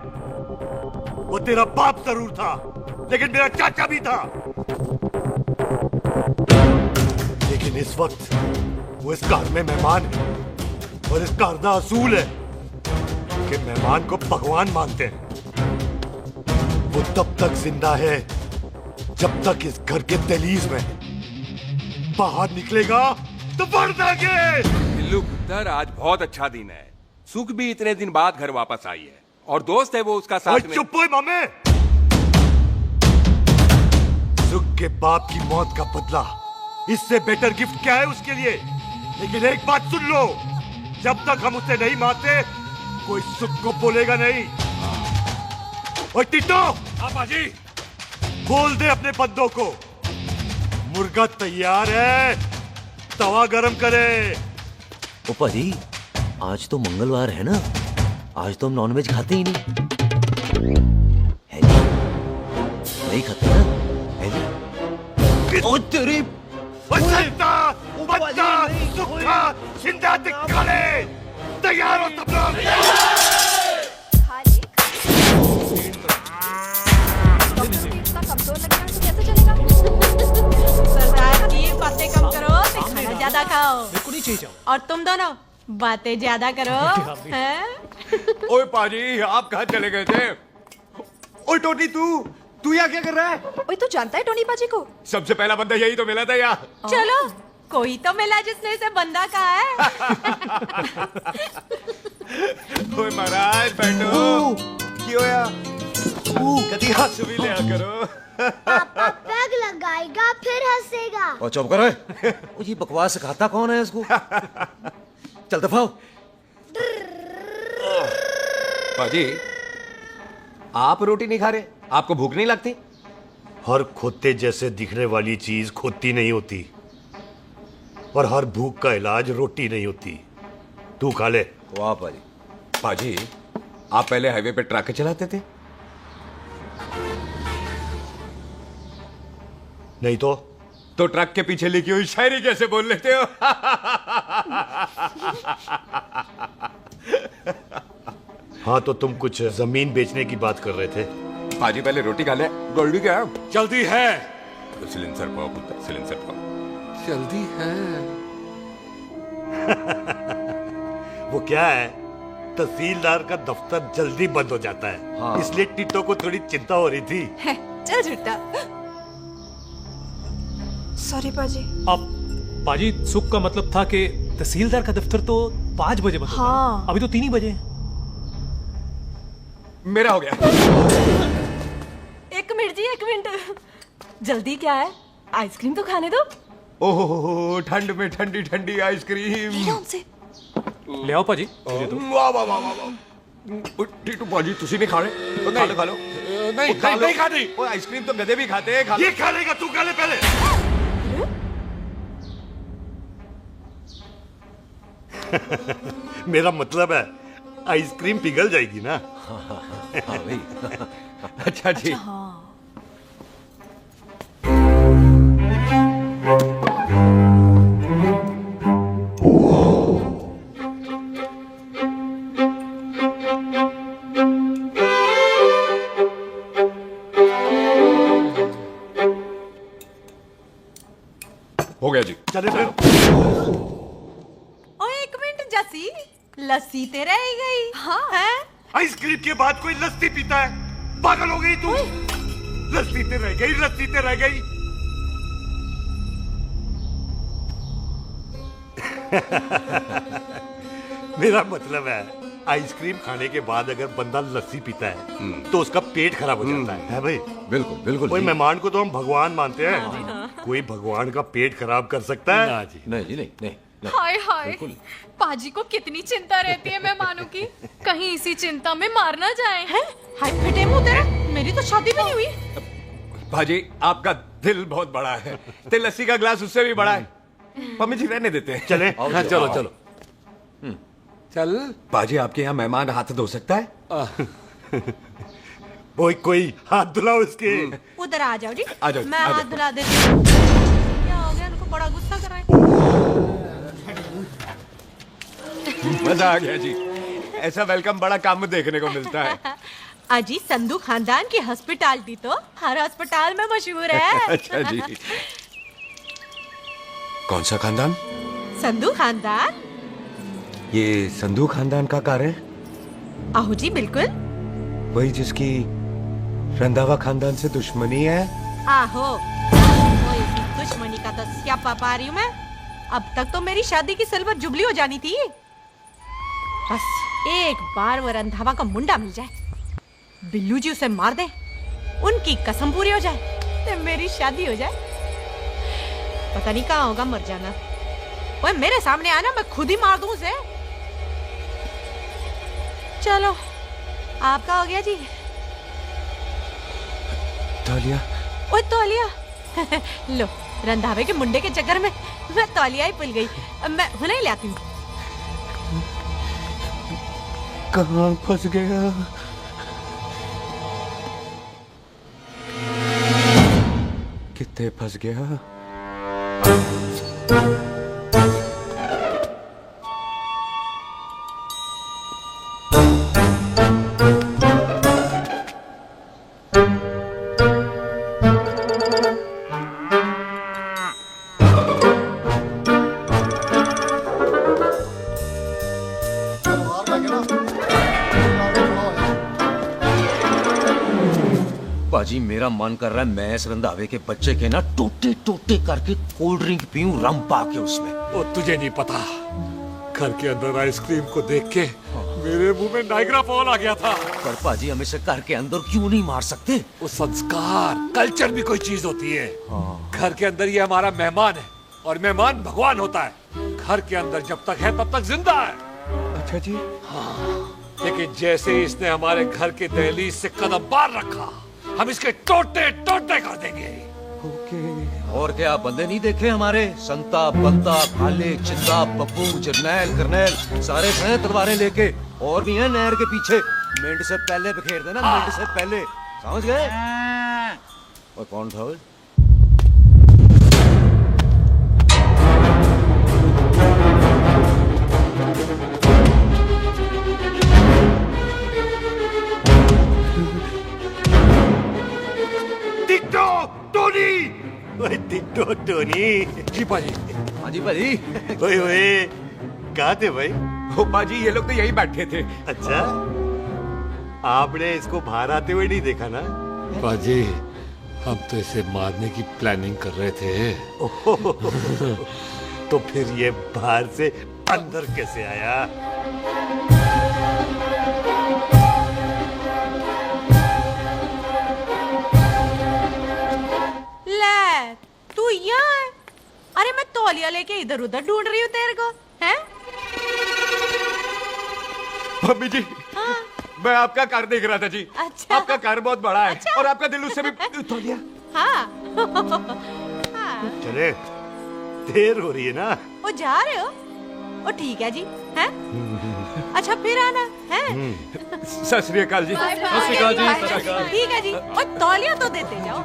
वो तेरा बाप जरूर था, लेकिन मेरा चाचा भी था। लेकिन इस वक्त वो इस घर में मेहमान है और इस घर का असूल है कि मेहमान को भगवान मानते हैं। वो तब तक जिंदा है जब तक इस घर के दहलीज में बाहर निकलेगा तो बढ़ देंगे। बिल्लू पुत्र, आज बहुत अच्छा दिन है। सुख भी इतने दिन बाद घर वापस आई है और दोस्त है वो उसका साथ में। चुप हो मामे। सुख के बाप की मौत का बदला, इससे बेटर गिफ्ट क्या है उसके लिए? लेकिन एक बात सुन लो, जब तक हम उसे नहीं मारते कोई सुख को बोलेगा नहीं। ओए टिट्टो, हाँ बाजी। बोल दे अपने बंदों को मुर्गा तैयार है, तवा गरम करे। ओ पाजी, आज तो मंगलवार है ना, आज तो हम नॉनवेज खाते ही नहीं है जी? नहीं खाते ना, है जी? ओ तेरी सुखा जिंदा दिखाले, तैयार हो सब लोग। कमजोर लग रहा है तो कैसे चलेगा? सरदार की बातें कम करो, खाना ज्यादा खाओ। मेरे को नहीं चाहिए जाओ। और तुम दोनों बातें ज्यादा करो, हैं? ओए पाजी, आप कहाँ चले गए थे? ओए टोनी, तू यहाँ क्या कर रहा है? ओए तू जानता है टोनी पाजी को? सबसे पहला बंदा यही तो मिला था यार। चलो, कोई तो मिला जिसने इसे बंदा कहा है। ओए महाराज बैठो। क्यों यार? कभी हाथ भी लिया करो। पापा पैग लगाएगा फिर हंसेगा। और चुप करो। ओ ये बकवास सिखाता कौन है इसको? चल दफाओ। पाजी, आप रोटी नहीं खा रहे? आपको भूख नहीं लगती? हर खोते जैसे दिखने वाली चीज खोती नहीं होती, और हर भूख का इलाज रोटी नहीं होती। तू खा ले। वाह पाजी। पाजी, आप पहले हाईवे पे ट्रक चलाते थे? नहीं तो ट्रक के पीछे लिखी हुई शायरी कैसे बोल लेते हो? हाँ, तो तुम कुछ जमीन बेचने की बात कर रहे थे। पाजी पहले रोटी खा ले। गोल्डी क्या? जल्दी है। सिलेंसर पाओ पुत्र, सिलेंसर पाओ। जल्दी है। वो क्या है, तहसीलदार का दफ्तर जल्दी बंद हो जाता है। हाँ। इसलिए टिट्टो को थोड़ी चिंता हो रही थी। है, चल झूठा। सॉरी पाजी। अब पाजी, सुख का मतलब था कि तहसीलदार का दफ्तर तो 5 बजे बंद होता है। हाँ। अभी तो 3 ही बजे। मेरा हो गया। एक मिनट जी, एक मिनट। जल्दी क्या है? आइसक्रीम तो खाने दो। ओहो, ठंड में ठंडी ठंडी आइसक्रीम। उनसे ले आओ पाजी। वाह वाह वाह वाह। टिट्टू पाजी, तुसी नहीं खा रहे? खा लो खा लो। नहीं खानी। वो आइसक्रीम तो गधे भी खाते हैं। ये खा लेगा, तू खा ले पहले। मेरा मतलब है आइसक्रीम पिघल जाएगी ना। हाँ भाई। अच्छा जी। हो गया जी। चले फिर। ओ एक मिनट जसी, लस्सी ते रह गई। हाँ है? आइसक्रीम के बाद कोई लस्सी पीता है? पागल हो गई तू? लस्सी ते रह गई, लस्सी ते रह गई। मेरा मतलब है आइसक्रीम खाने के बाद अगर बंदा लस्सी पीता है तो उसका पेट खराब हो जाता है भाई? बिल्कुल बिल्कुल। कोई मेहमान को तो हम भगवान मानते हैं, कोई भगवान का पेट खराब कर सकता है? ना जी, नहीं जी, नहीं। हाय हाय, पाजी को कितनी चिंता रहती है मेहमानों की, कहीं इसी चिंता में मार ना जाए। हैं? हाय फिटे मुंह तेरा, मेरी तो शादी भी नहीं हुई। भाजी, आपका दिल बहुत बड़ा है, ते लस्सी का ग्लास उससे भी बड़ा है। मम्मी जी रहने देते हैं। चले? हाँ, चलो चलो। चल। पाजी, आपके यहाँ मेहमान हाथ धो सकता है? कोई हाथ धुलाओ इसके। उधर आ जाओ जी। आ जाओ, मैं आ हाथ जाओ। धुला देती हूँ। क्या हो गया, उनको बड़ा गुस्सा कर रहा है। मजा आ गया जी। ऐसा वेलकम बड़ा काम देखने को मिलता है। अजी, संधू खानदान की हॉस्पिटैलिटी तो हर अस्पताल में मशहूर है। अच्छा जी। कौन सा खानदान? संधू खानदान। ये संधू खानदान का कार है? आहू जी बिल्कुल। वही जिसकी रंधावा खानदान से दुश्मनी है? आहो, वो इसकी दुश्मनी का तो स्यापा पा रही हूँ मैं। अब तक तो मेरी शादी की सिल्वर जुबली हो जानी थी। बस एक बार वो रंधावा का मुंडा मिल जाए, बिल्लू जी उसे मार दे, उनकी कसम पूरी हो जाए, तो मेरी शादी हो जाए। पता नहीं कहाँ होगा मर जाना। ओए मेरे सामने आना, मैं खुद ही मार दूं उसे। चलो आपका हो गया जी। तौलिया। ओए तौलिया लो, रंधावे के मुंडे के चक्कर में मैं तौलिया ही भूल गई। मैं हुने ही लाती हूँ। कहाँ फंस गया? कितने फंस गया? पाजी मेरा मन कर रहा है मैं इस रंधावे के बच्चे के ना टोटे टोटे करके कोल्ड ड्रिंक पीऊं, रम पाके उसमें। वो तुझे नहीं पता, घर के अंदर आइसक्रीम को देख के मेरे मुंह में नाइग्रा फॉल आ गया था। पर पाजी हम इसे घर के अंदर क्यों नहीं मार सकते? वो संस्कार कल्चर भी कोई चीज होती है। घर के अंदर ये हमारा मेहमान है और मेहमान भगवान होता है। घर के अंदर जब तक है तब तक जिंदा है। अच्छा जी। हाँ, लेकिन जैसे ही इसने हमारे घर के दहलीज से कदम बाहर रखा, हम इसके टोटे टोटे कर देंगे। और क्या बंदे नहीं देखे हमारे? संता बंता खाले चिंदा पप्पू जरनैल करनैल सारे हैं तलवारें लेके, और भी हैं नहर के पीछे। मिनट से पहले बिखेर देना, मिनट से पहले, समझ गए? और कौन था वो? Ditto Tony. ओए टिट्टो टोनी। जी पाजी। हाँ जी पाजी। ओए ओए कहाँ थे भाई? ओ पाजी ये लोग तो यही बैठे थे। अच्छा, आपने इसको बाहर आते हुए नहीं देखा ना? पाजी हम तो इसे मारने की प्लानिंग कर रहे थे। तो फिर ये बाहर से अंदर कैसे आया? ले तू यहाँ है? अरे मैं तौलिया लेके इधर उधर ढूंढ रही हूँ तेरे को, हैं? मम्मी जी। हाँ? मैं आपका कार देख रहा था जी। अच्छा। आपका कार बहुत बड़ा है। अच्छा। और आपका दिल उससे भी तौलिया। हाँ। चले, देर हो रही है ना? वो जा रहे हो? वो ठीक है जी, हैं? अच्छा फिर आना, हैं? सत श्री अकाल जी। Bye bye. सत श्री अकाल जी, सत श्री अकाल। ठीक है जी। और तौलिया तो देते जाओ,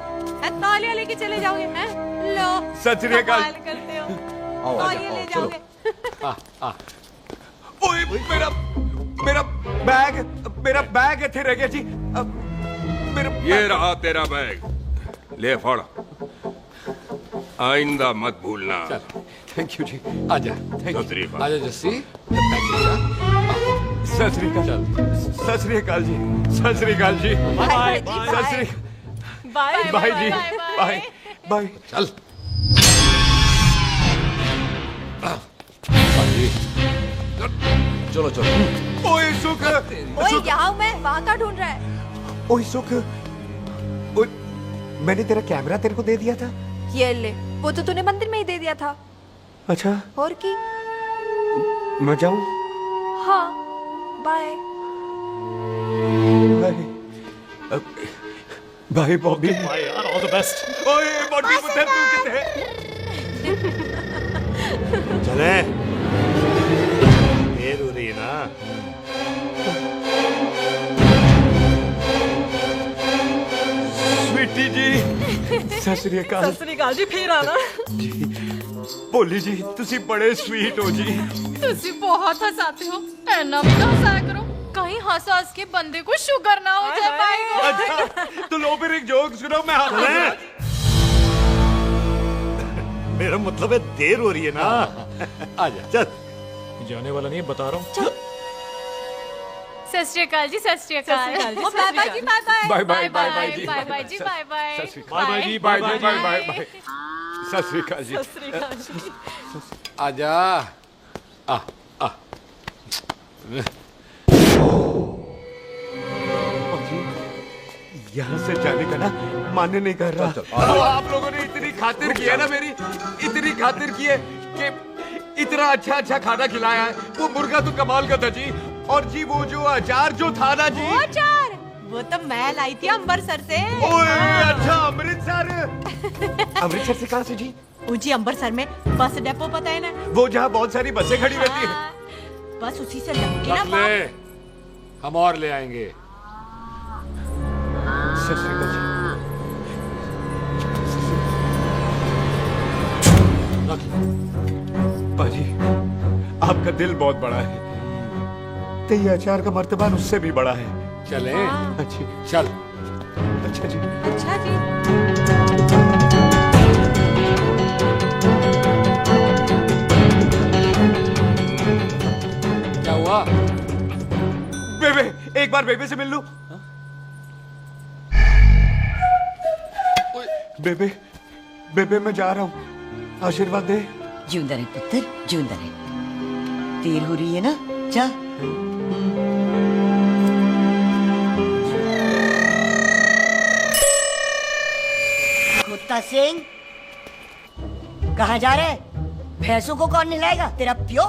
हैं? तौलिया लेके चले जाओगे, हैं? लो। सत श्री अकाल। कमाल करते हो। आओ, तौलिया ले चलो। जाओगे। ओए मेरा मेरा बैग इथे रह गया जी। मेरा ये रहा तेरा बैग, ले फड़। आइंदा मत भूलना। थैंक यू जी। आजा। सत श्री अकाल। आजा जस्सी। सत श्री अकाल। सत श्री अकाल जी। सत श्री अकाल जी। बाय सत श्री बाय बाय जी। Bye bye. चल। चलो चलो। ओए सुख। ओए यहाँ मैं, वहाँ का ढूंढ रहा है? ओए सुख। ओए मैंने तेरा कैमरा तेरे को दे दिया था। ये ले, वो तो तूने मंदिर में ही दे दिया था। अच्छा और की? मैं जाऊं? हाँ, बाय। बाय बॉबी। बाय यार, ऑल द बेस्ट। ओए बॉबी पुत्र तू किथे? चले, देर हो रही है ना? स्वीटी जी। सत श्री अकाल। सत श्री अकाल जी, फिर आना। भोली जी तुसी बड़े स्वीट हो जी। तुसी बहुत हंसाते हो, ऐना भी ना हंसाया करो, कहीं हंस हंस के बंदे को शुगर ना हो जाए भाई को। अच्छा तो लो फिर एक जोक सुनो, मैं मेरा मतलब है देर हो रही है ना? आजा चल। जाने वाला नहीं, बता रहा हूँ। सत श्री अकाल जी। सत श्री अकाल। सत श्री अकाल जी, ओ, बाय बाय जी। Bye bye. Bye bye bye जी। बाय बाय जी। Bye bye. बाय बाय जी। Bye bye bye bye bye. सत श्री अकाल जी। सत श्री अकाल जी। आजा। आ आ। यहाँ से जाने का ना मन नहीं कर रहा। आप लोगों ने इतनी खातिर की है ना मेरी, इतनी खातिर की है कि इतना अच्छा अच्छा खाना खिलाया है। वो मुर्गा तो कमाल का था जी। और जी वो जो अचार जो था ना जी, वो अचार वो तो मैं लाई थी अमृतसर से। ओए अच्छा अमृतसर। अमृतसर से कहाँ से जी? जी अमृतसर में बस डिपो पता है ना, वो जहाँ बहुत सारी बसें खड़ी रहती है। बस उसी से लगती ना रख ले, हम और ले आएंगे। सत श्री अकाल जी। पाजी आपका दिल बहुत बड़ा है, तो ये अचार का मर्तबान उससे भी बड़ा है। चले अच्छी चल। अच्छा जी। अच्छा जी। क्या हुआ? बेबे एक बार बेबे से मिल लूं। बेबे बेबे मैं जा रहा हूँ, आशीर्वाद दे। जिंदा रहे पुत्र, जिंदा रहे। देर हो रही है ना, जा। कुत्ता सिंह कहाँ जा रहे? भैंसों को कौन नहलाएगा? तेरा प्यो?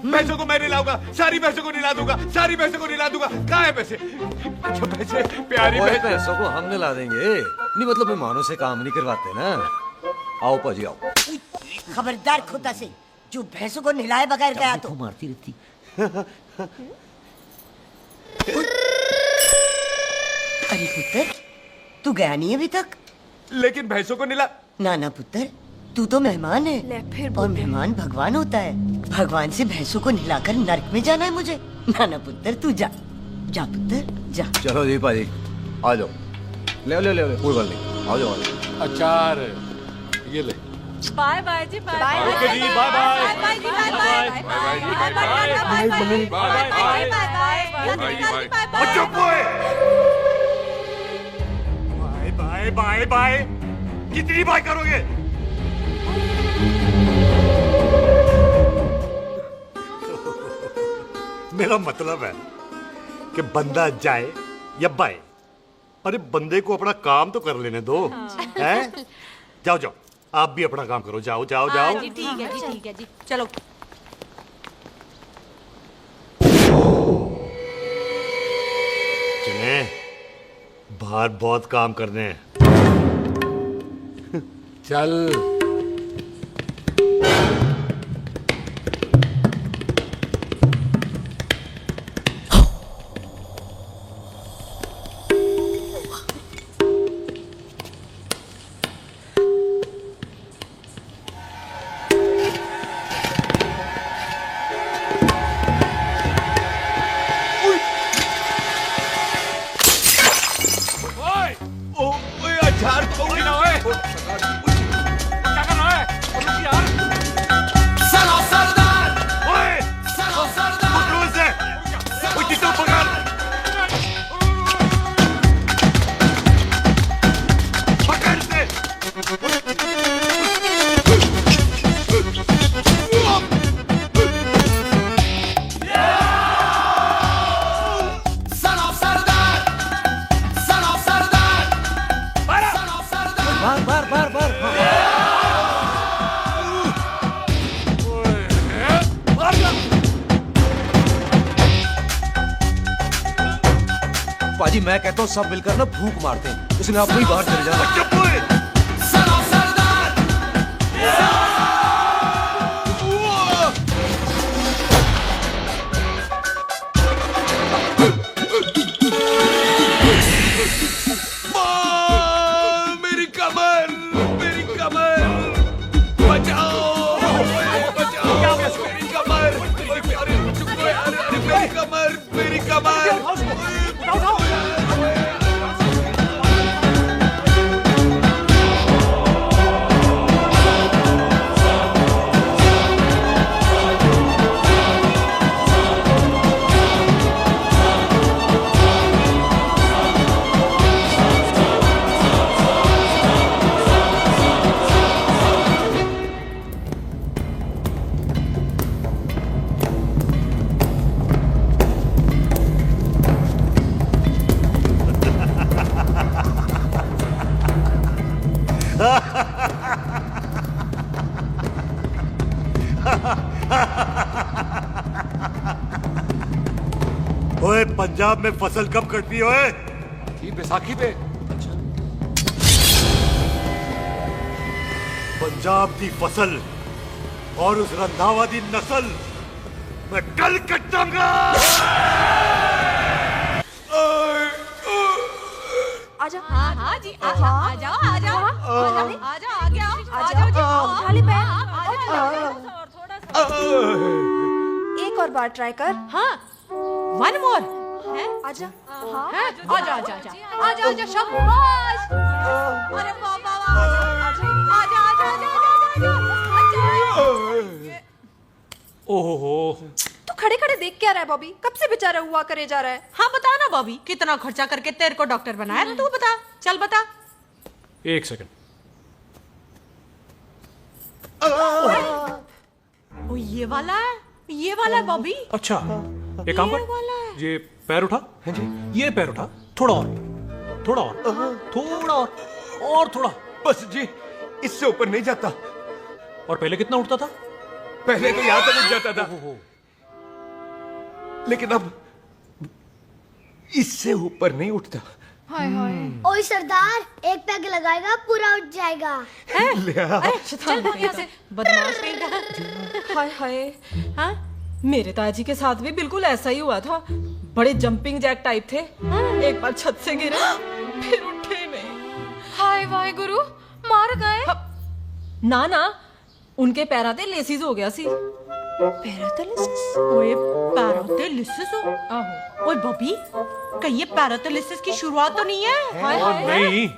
भैंसों को मैं नहलाऊंगा, सारी भैंसों को नहला दूंगा, सारी भैंसों को नहला दूंगा। कहाँ है पैसे? अच्छा पैसे प्यारी पैसों को हम नहला देंगे, नहीं मतलब मेहमानों से काम नहीं करवाते ना। आओ पाजी आओ। खबरदार कुत्ता सिंह, जो भैंसों को नहलाए बगैर गया तो मारती रहती। अरे पुत्र, तू गया नहीं अभी तक? लेकिन भैंसों को नहला। ना ना पुत्र, तू तो मेहमान है और मेहमान भगवान होता है। भगवान से भैंसों को नहलाकर नरक में जाना है मुझे? ना ना पुत्र, तू जा, जा पुत्र जा। चलो जी पाजी आ जाओ, ले ले ले कोई बात नहीं, आ जाओ। अचार ये ले। बाय बाय जी, बाय बाय बाय जी, बाय बाय बाय जी, bye bye bye bye bye bye. कितनी बाय करोगे? मेरा मतलब है कि बंदा जाए या बाय, अरे बंदे को अपना काम तो कर लेने दो। हैं? जाओ जाओ, आप भी अपना काम करो। जाओ जाओ जाओ। जी ठीक है जी, ठीक है जी, चलो। चले, बाहर बहुत काम करने हैं। चल। पाजी मैं कहता हूँ सब मिलकर ना भूख मारते हैं, इसलिए आप वही बाहर चले जाओ। मेरी कमर, मेरी कमर, बचाओ, बचाओ, मेरी कमर, मेरी कमर, मेरी कमर। पंजाब में फसल कब कटती हो? ये बैसाखी पे। पंजाब की फसल और उस रंधावा दी नस्ल मैं कल कटांगा। आजा। हाँ हाँ जी आ जाओ आ जाओ आ जाओ आ जाओ आगे आओ आ जाओ खाली पैर। एक और बार ट्राई कर। हाँ वन मोर है। आजा। हाँ आजा आजा आजा आजा आजा शाबाश। अरे बाबा आजा आजा आजा आजा। ओहो तू खड़े खड़े देख क्या रहा है बॉबी? कब से बेचारा हुआ करे जा रहा है? हाँ बता ना बॉबी, कितना खर्चा करके तेरे को डॉक्टर बनाया? तू बता, चल बता। एक सेकंड। ओ ये वाला है बॉबी। अच्छा एक काम कर, ये पैर उठा। ये पैर उठा, थोड़ा और थोड़ा और थोड़ा और थोड़ा। बस जी, इससे ऊपर नहीं जाता। और पहले कितना उठता था? पहले तो यहां तक उठ जाता था, लेकिन अब इससे ऊपर नहीं उठता। हाय हाय। ओए सरदार, एक पैग लगाएगा पूरा उठ जाएगा। चल यहाँ से, बदमाश कहीं। हाय हाय। हाँ मेरे ताजी के साथ भी बिल्कुल ऐसा ही हुआ था। बड़े जंपिंग जैक टाइप थे। एक बार छत से गिरे फिर उठे नहीं। हाय वाहे गुरु, मार गए? ना ना, उनके पैरा ते लेसिस हो गया सी। पैरालिसिस? ओए पैरालिसिस हो? आहो। ओए बॉबी, कहीं ये पैरालिसिस की शुरुआत तो नहीं है? हाय हाय। नहीं,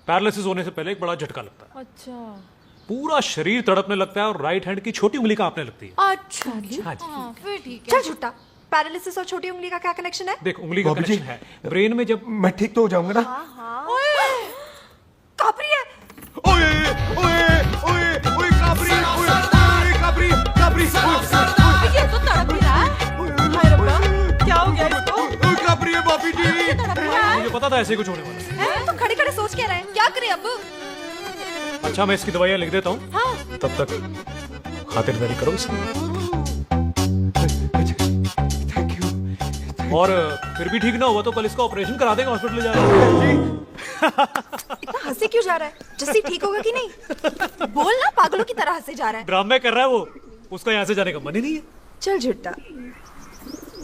पैरालिसिस होने से पहले एक बड़ा झटका लगता है। अच्छा। पूरा शरीर तड़पने लगता है और राइट हैंड की छोटी उंगली कांपने लगती है। अच्छा जी। हाँ जी। फिर ठीक है। चल झूठा, पैरालिसिस और छोटी उंगली का क्या कनेक्शन है? देख उंगली का कनेक्शन है ब्रेन में। जब मैं ठीक तो हो जाऊंगा ना? कापरी है। ओए ओए ओए ओए काबरी, ओए काबरी काबरी। ये तो तड़प ही रहा है। हाय रब्बा, क्या हो गया इसको? ओए काबरी है बाबी जी। मुझे पता था ऐसे कुछ होने वाला है। तुम खड़े खड़े सोच क्या रहे हैं? क्या करें अब? अच्छा मैं इसकी दवाइयाँ लिख देता हूँ। हाँ। तब तक खातिरदारी करो इसकी। और फिर भी ठीक ना हुआ तो कल इसका ऑपरेशन करा देंगे, हॉस्पिटल ले जाएगा। इतना हंसे क्यों जा रहा है? जस्सी ठीक होगा कि नहीं? बोल ना, पागलों की तरह हंसे जा रहा है। ड्रामे कर रहा है वो, उसका यहाँ से जाने का मन ही नहीं है। चल झुट्टा,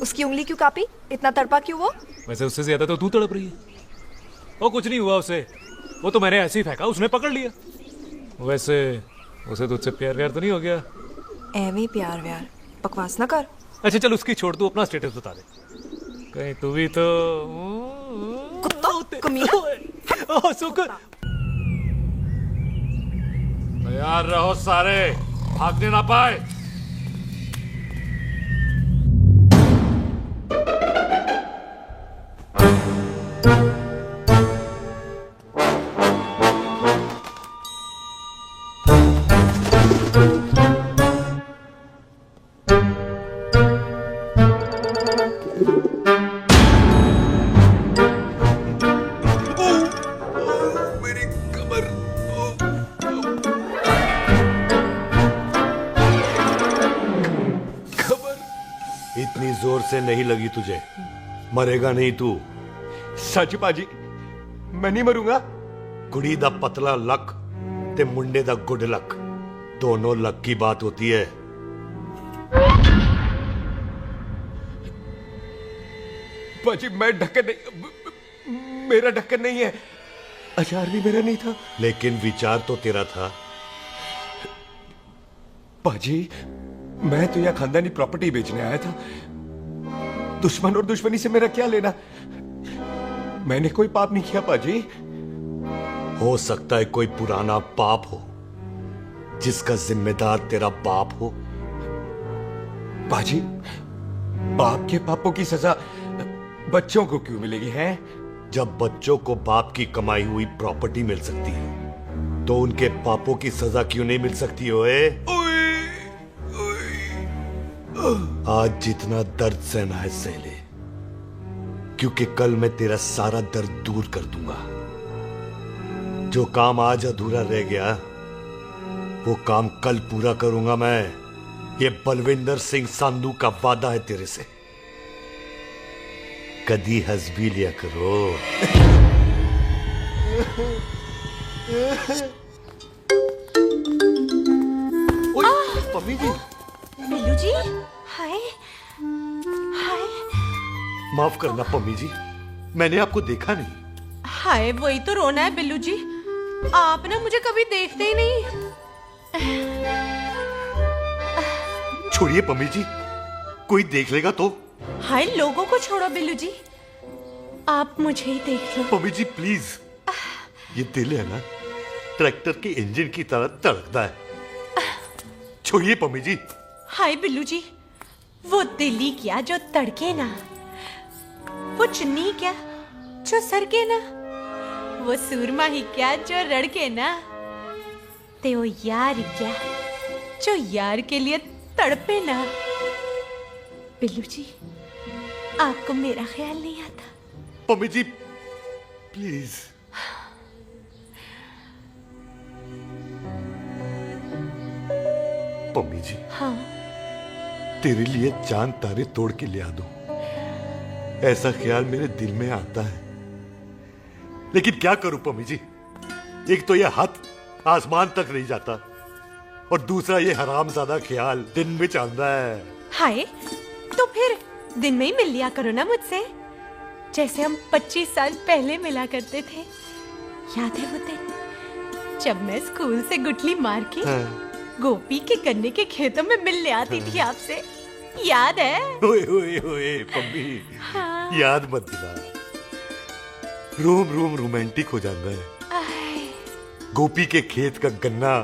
उसकी उंगली क्यों कापी? इतना तड़पा क्यों वो? वैसे उससे ज्यादा तो तू तड़प रही है। वो कुछ नहीं हुआ उसे, वो तो मैंने ऐसे ही फेंका, उसने पकड़ लिया। वैसे उसे तुझसे प्यार व्यार तो नहीं हो गया? एवी प्यार व्यार बकवास ना कर। अच्छा चल उसकी छोड़, तू अपना स्टेटस बता दे। कहीं तू भी तो कुत्ता कमीना। शुक्र। तैयार रहो सारे, भागने ना पाए। इतनी जोर से नहीं लगी तुझे, मरेगा नहीं तू। सच बाजी, मैं नहीं मरूंगा। कुड़ी दा पतला लक ते मुंडे दा गुड लक, दोनों लक की बात होती है। बाजी मैं ढक्कन नहीं, मेरा ढक्कन नहीं है। अचार भी मेरा नहीं था। लेकिन विचार तो तेरा था। बाजी मैं तो यहाँ खानदानी प्रॉपर्टी बेचने आया था। दुश्मन और दुश्मनी से मेरा क्या लेना? मैंने कोई पाप नहीं किया बाजी। हो सकता है कोई पुराना पाप हो जिसका जिम्मेदार तेरा बाप हो। बाजी बाप के पापों की सजा बच्चों को क्यों मिलेगी है? जब बच्चों को बाप की कमाई हुई प्रॉपर्टी मिल सकती है तो उनके पापों की सजा क्यों नहीं मिल सकती? ओए आज जितना दर्द सहना है सह ले, क्योंकि कल मैं तेरा सारा दर्द दूर कर दूंगा। जो काम आज अधूरा रह गया वो काम कल पूरा करूंगा मैं। ये बलविंदर सिंह संधू का वादा है तेरे से। कदी हंस भी लिया करो। पम्मी जी। बिल्लू जी, हाय हाय। माफ करना पम्मी जी, मैंने आपको देखा नहीं। हाय, वही तो रोना है बिल्लू जी। आप ना मुझे कभी देखते ही नहीं। छोड़िए पम्मी जी, कोई देख लेगा तो। हाय, लोगों को छोड़ो बिल्लू जी, आप मुझे ही देख लो। पम्मी जी प्लीज, ये दिल है ना, ट्रैक्टर के इंजन की तरह धड़कता है। छोड़िए पम्मी जी। हाय बिल्लू जी, वो दिल ही क्या जो तड़के ना, वो चुन्नी क्या जो सरके ना, वो सूरमा ही क्या जो रड़के ना, ते वो यार क्या जो यार के लिए तड़पे ना। बिल्लू जी, आपको मेरा ख्याल नहीं आता? पम्मी जी प्लीज। पम्मी जी, हाँ, तेरे लिए चांद तारे तोड़ के ले आ दूं, ऐसा ख्याल मेरे दिल में आता है। लेकिन क्या करूं पम्मी जी, एक तो ये हाथ आसमान तक नहीं जाता, और दूसरा ये हरामजादा ख्याल दिन में चांदा है। हाय, तो फिर दिन में ही मिल लिया करो ना मुझसे, जैसे हम 25 साल पहले मिला करते थे। याद है वो दिन जब मैं स्कूल से गुठली मार के गोपी के गन्ने के खेतों में मिलने आती थी आपसे, याद है? ओए ओए ओए पम्मी, हाँ। याद मत दिला, रोम रोम रोमांटिक हो जाता है। गोपी के खेत का गन्ना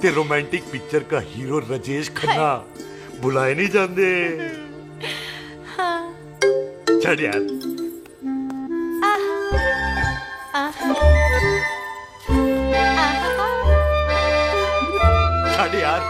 ते रोमांटिक पिक्चर का हीरो राजेश खन्ना बुलाए नहीं जाते। हाँ। चल यार। चल यार।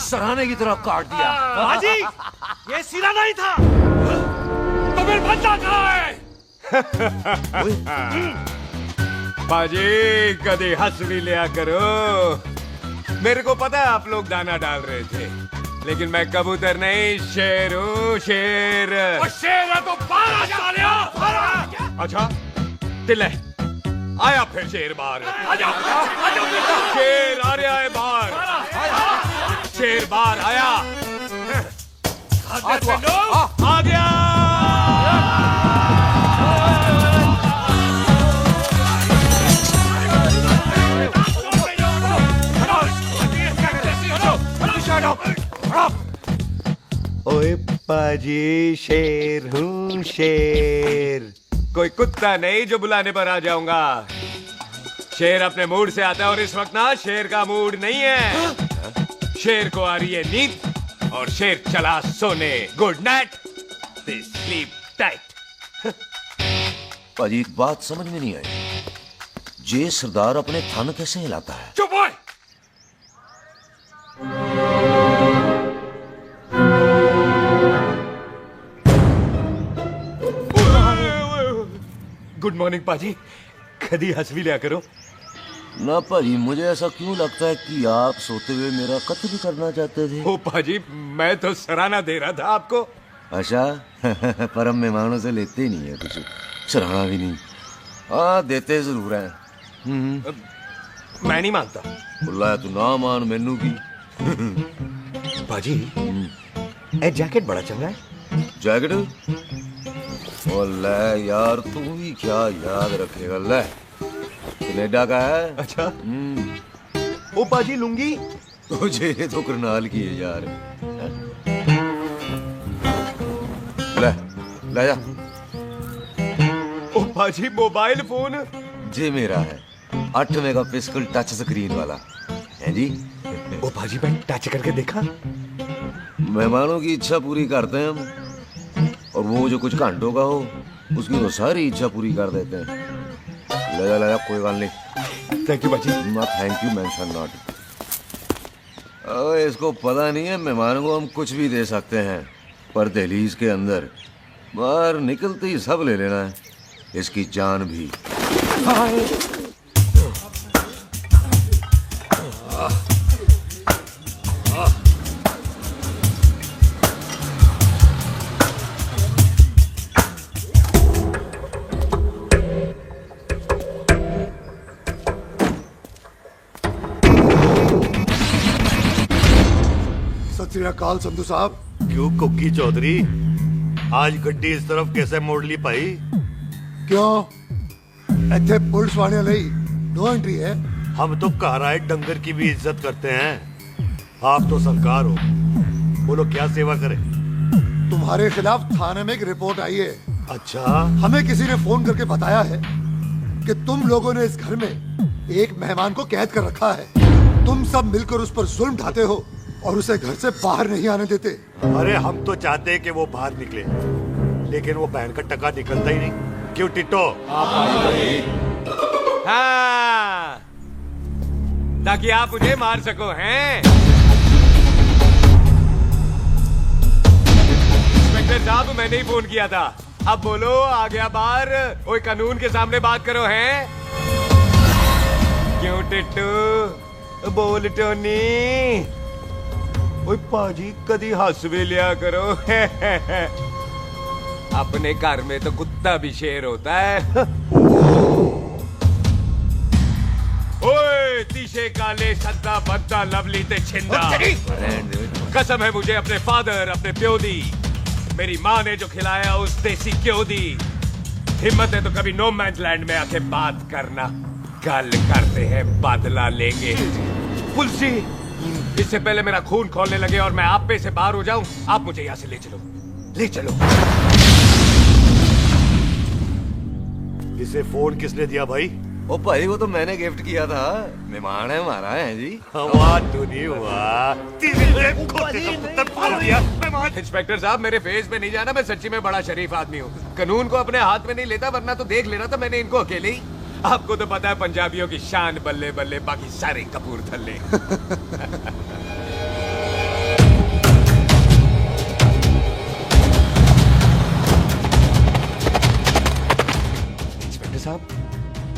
सराहने की तरह काट दिया। बाजी, ये सिरा नहीं था। तो फिर बंदा कहाँ है? बाजी, कभी हंस भी लिया करो। मेरे को पता है आप लोग दाना डाल रहे थे, लेकिन मैं कबूतर नहीं, शेर हूँ, शेर। और शेर है तो बारह सालिया। अच्छा, दिल है, आया फिर शेर बाहर। आजा, शेर आ रहा है बाहर। शेर बाहर आया। आ गया। ओए पाजी, शेर हूँ शेर। कोई कुत्ता नहीं जो बुलाने पर आ जाऊंगा। शेर अपने मूड से आता है, और इस वक्त ना शेर का मूड नहीं है। शेर को आ रही है नींद, और शेर चला सोने। Good night, sleep tight. पाजी, एक बात समझ में नहीं आई, जे सरदार अपने थन कैसे हिलाता है? चुप हो। गुड मॉर्निंग पाजी, कभी हंस भी लिया करो। ना पाजी, मुझे ऐसा क्यों लगता है कि आप सोते हुए मेरा कत्ल भी करना चाहते थे? ओ पाजी, मैं तो सराहना दे रहा था आपको। अच्छा। पर हम मेहमानों से लेते ही नहीं है कुछ, सराहना भी नहीं। हाँ, देते जरूर है। मैं नहीं मानता। बुलाया तू ना मान मैनू की। बाजी ए जैकेट बड़ा चंगा है। जैकेट ओ ले यार तू भी क्या याद रखेगा। ले कनेडा का है। अच्छा ओ बाजी लुंगी तुझे ये तो करनाल की है यार। ले ले जा। ओ बाजी मोबाइल फोन जे मेरा है 8 मेगापिक्सल टच स्क्रीन वाला है जी। ओ बाजी मैं टच करके देखा। मेहमानों की इच्छा पूरी करते हैं हम, और वो जो कुछ घंटों का हो उसकी तो सारी इच्छा पूरी कर देते हैं। ले जा कोई बात नहीं। थैंक यू बाजी। Thank you mention not. इसको पता नहीं है मेहमानों को हम कुछ भी दे सकते हैं, पर दहलीज के अंदर बाहर निकलते ही सब ले लेना है, इसकी जान भी। सत श्री अकाल संधू साहब। क्यों कुक्की चौधरी, आज गड्डी इस तरफ कैसे मोड़ ली भाई? क्यों इतने पुलिस वाले नहीं नो एंट्री है? हम तो घर आए डंगर की भी इज्जत करते हैं। आप तो सरकार हो, बोलो क्या सेवा करें? तुम्हारे खिलाफ थाने में एक रिपोर्ट आई है। अच्छा, हमें किसी ने फोन करके बताया है कि तुम लोगों ने इस घर में एक मेहमान को कैद कर रखा है। तुम सब मिलकर उस पर जुल्म ढाते हो और उसे घर से बाहर नहीं आने देते। अरे हम तो चाहते हैं कि वो बाहर निकले, लेकिन वो बहन का टका निकलता ही नहीं। क्यों टिट्टो? हाँ, ताकि आप मुझे मार सको हैं। इंस्पेक्टर साहब मैंने ही फोन किया था। अब बोलो आ गया बाहर। ओए कानून के सामने बात करो हैं। क्यों टिट्टू? बोल टोनी। ओए पाजी कदी हंस भी लिया करो। अपने घर में तो कुत्ता भी शेर होता है। ओए तीशे काले सद्दा बद्दा लवली ते छिंदा, कसम है मुझे अपने फादर अपने प्यो दी, मेरी माँ ने जो खिलाया उस देसी क्यों दी। हिम्मत है तो कभी नो मैन लैंड में आके बात करना। कल करते हैं बदला लेंगे। पुलसी इससे पहले मेरा खून खोलने लगे और मैं आप पे से बाहर हो जाऊं, आप मुझे यहाँ से ले चलो, ले चलो। इसे फोन किसने दिया भाई? ओ भाई वो तो मैंने गिफ्ट किया था, मेहमान है हमारा है जी। वाह टोनी वाह, इंस्पेक्टर साहब मेरे फेस पे नहीं जाना, मैं सच्ची में बड़ा शरीफ आदमी हूँ। कानून को अपने हाथ में नहीं लेता, वरना तो देख लेना था मैंने इनको अकेले ही। आपको तो पता है पंजाबियों की शान बल्ले बल्ले, बाकी सारे कपूरथल्ले। इंस्पेक्टर साहब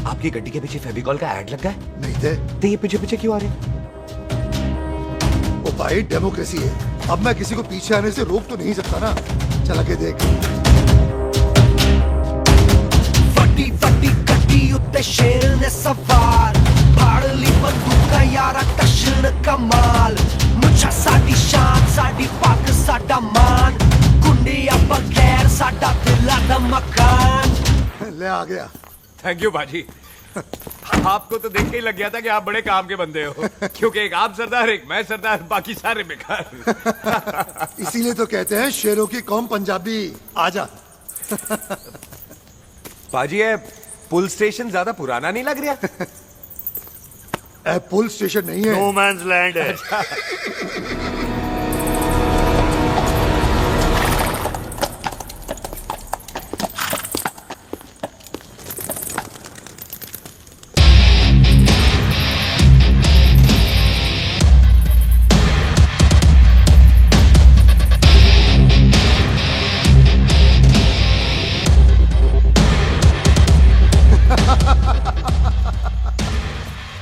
आपकी गड्डी के पीछे फेविकॉल का ऐड लगा है? नहीं थे। तो ये पीछे पीछे क्यों आ रहे हैं? ओ भाई डेमोक्रेसी है, अब मैं किसी को पीछे आने से रोक तो नहीं सकता ना। चल के देख। वड्डी वड्डी गड्डी उत्ते शेर ने सवार, फाड़ली बंदूका यारा टशन कमाल। मुझा साडी शान साडी पग साडा मान, गुंडिया बगैर साडा दिला दा मकान। ले आ गया। थैंक यू बाजी। आपको तो देख के ही लग गया था कि आप बड़े काम के बंदे हो, क्योंकि एक आप सरदार एक मैं सरदार, बाकी सारे बेकार। इसीलिए तो कहते हैं शेरों की कौम पंजाबी। आजा। बाजी ये पुल स्टेशन ज्यादा पुराना नहीं लग रहा? पुल स्टेशन नहीं है, नो मैंस लैंड है।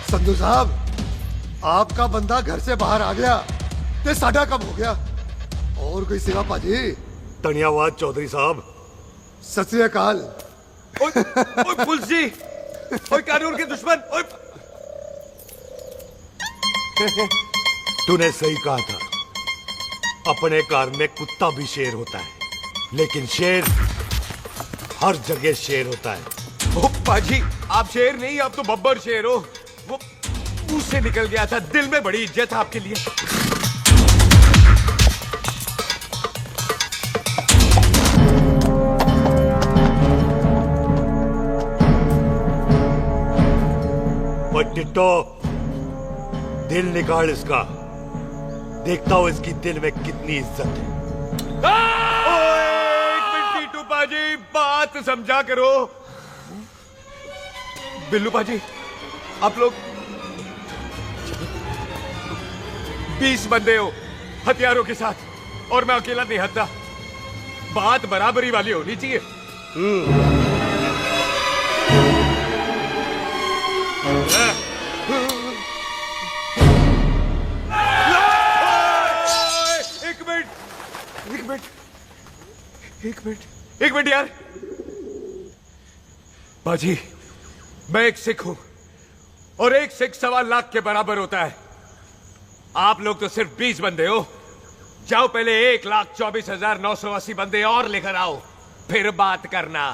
संधू साहब आपका बंदा घर से बाहर आ गया ते साडा कम हो गया। और कोई सेवा पाजी? धन्यवाद चौधरी साहब। सत श्री अकाल। ओए पुलिस जी, ओए कानून के दुश्मन, ओए तूने सही कहा था, अपने घर में कुत्ता भी शेर होता है, लेकिन शेर हर जगह शेर होता है। ओ पाजी, आप शेर नहीं, आप तो बब्बर शेर हो। वो मुंह से निकल गया था, दिल में बड़ी इज्जत है आपके लिए। टिट्टो, दिल निकाल इसका, देखता हूं इसकी दिल में कितनी इज्जत है। एक मिनट टीटू पाजी, बात समझा करो। बिल्लू पाजी, आप लोग 20 बंदे हो हथियारों के साथ, और मैं अकेला नहीं हटता। बात बराबरी वाली होनी चाहिए। एक मिनट यार। बाजी, मैं एक सिख हूं, और एक सिख 1.25 लाख के बराबर होता है। आप लोग तो सिर्फ 20 बंदे हो। जाओ पहले 1,24,980 बंदे और लेकर आओ, फिर बात करना।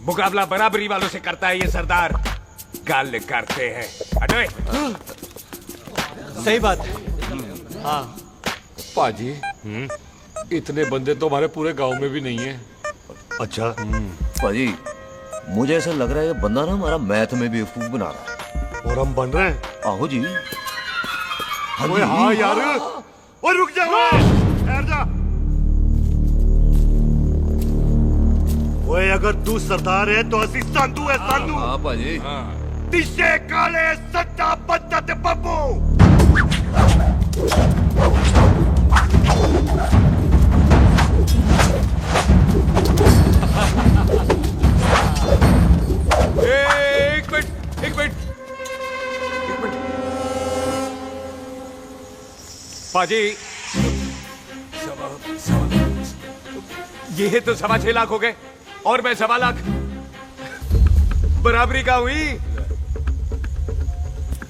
मुकाबला बराबरी वालों से करता है ये सरदार, गाल करते हैं। हटो। सही बात है। हाँ पाजी, इतने बंदे तो हमारे पूरे गांव में भी नहीं है। अच्छा पाजी, मुझे ऐसा लग रहा है ये बंदा ना हमारा मैथ में बेवकूफ बना रहा है। और हम बन रहे हैं? आहो जी। ओए हाँ यार, और रुक जा, ठहर जा। ओए अगर तू सरदार है तो असी संधू है, संधू। हाँ पाजी। दिशे काले सच्चा बंदा ते बब्बू। एक मिनट पाजी, ये तो 6.25 लाख हो गए, और मैं 1.25 लाख। बराबरी का हुई।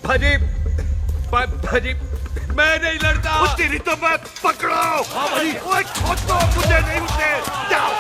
भाजी, भाजी, मैं नहीं लड़ता। तेरी तो मैं पकड़ो। ओए खोद दो, मुझे नहीं उठे। जाओ।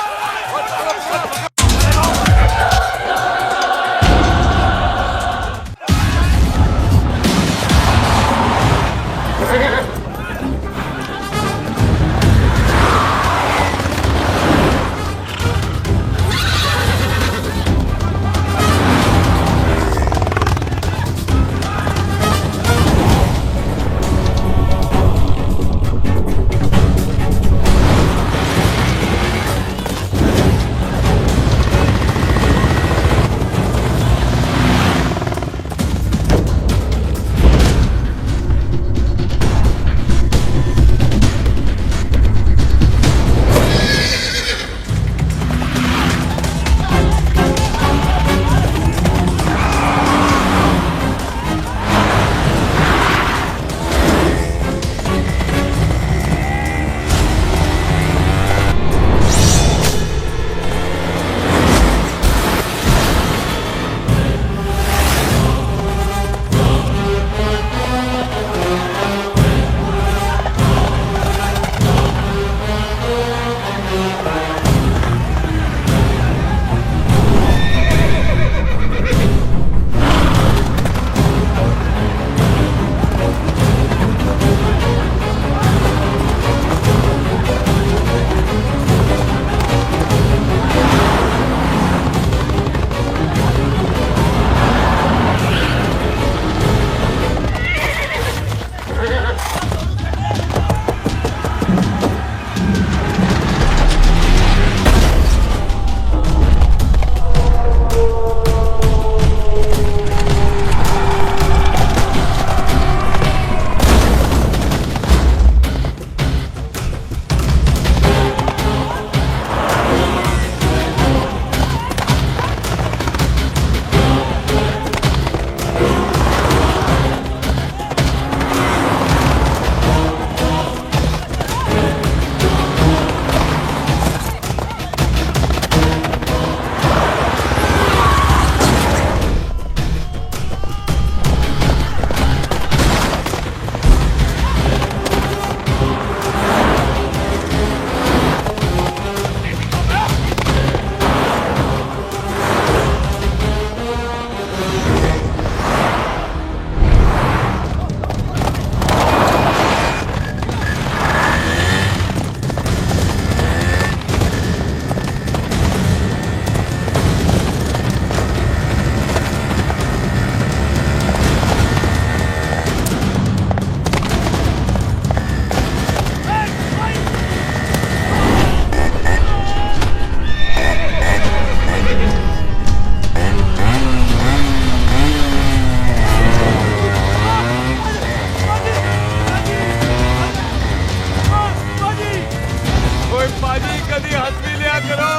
करो।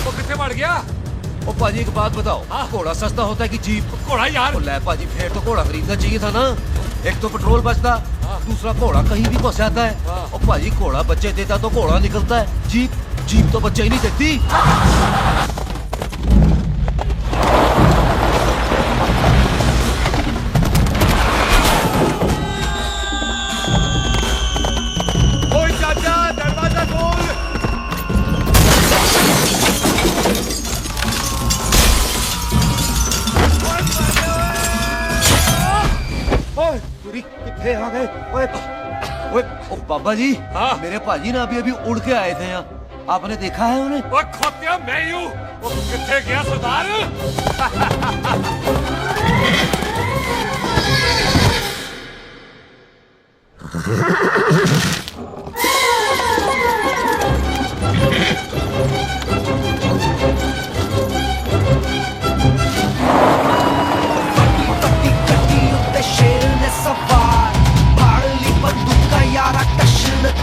वो कितने बढ़ गया? ओ पाजी एक बात बताओ, घोड़ा सस्ता होता है कि जीप? घोड़ा यार। ओ ले पाजी, फिर तो घोड़ा खरीदना चाहिए था ना। एक तो पेट्रोल बचता, दूसरा घोड़ा कहीं भी फंस जाता है। और पाजी घोड़ा बच्चे देता तो घोड़ा निकलता है, जीप तो बच्चे ही नहीं देती। ओए चाचा, दरवाजा खोल। ओए कितने आ गए? ओए ओ बाबा जी, मेरे पाजी ना अभी उड़ के आए थे यहाँ, आपने देखा है उन्हें? ओए खोतिया, मैं ही हूँ। वो कितने गया सरदार?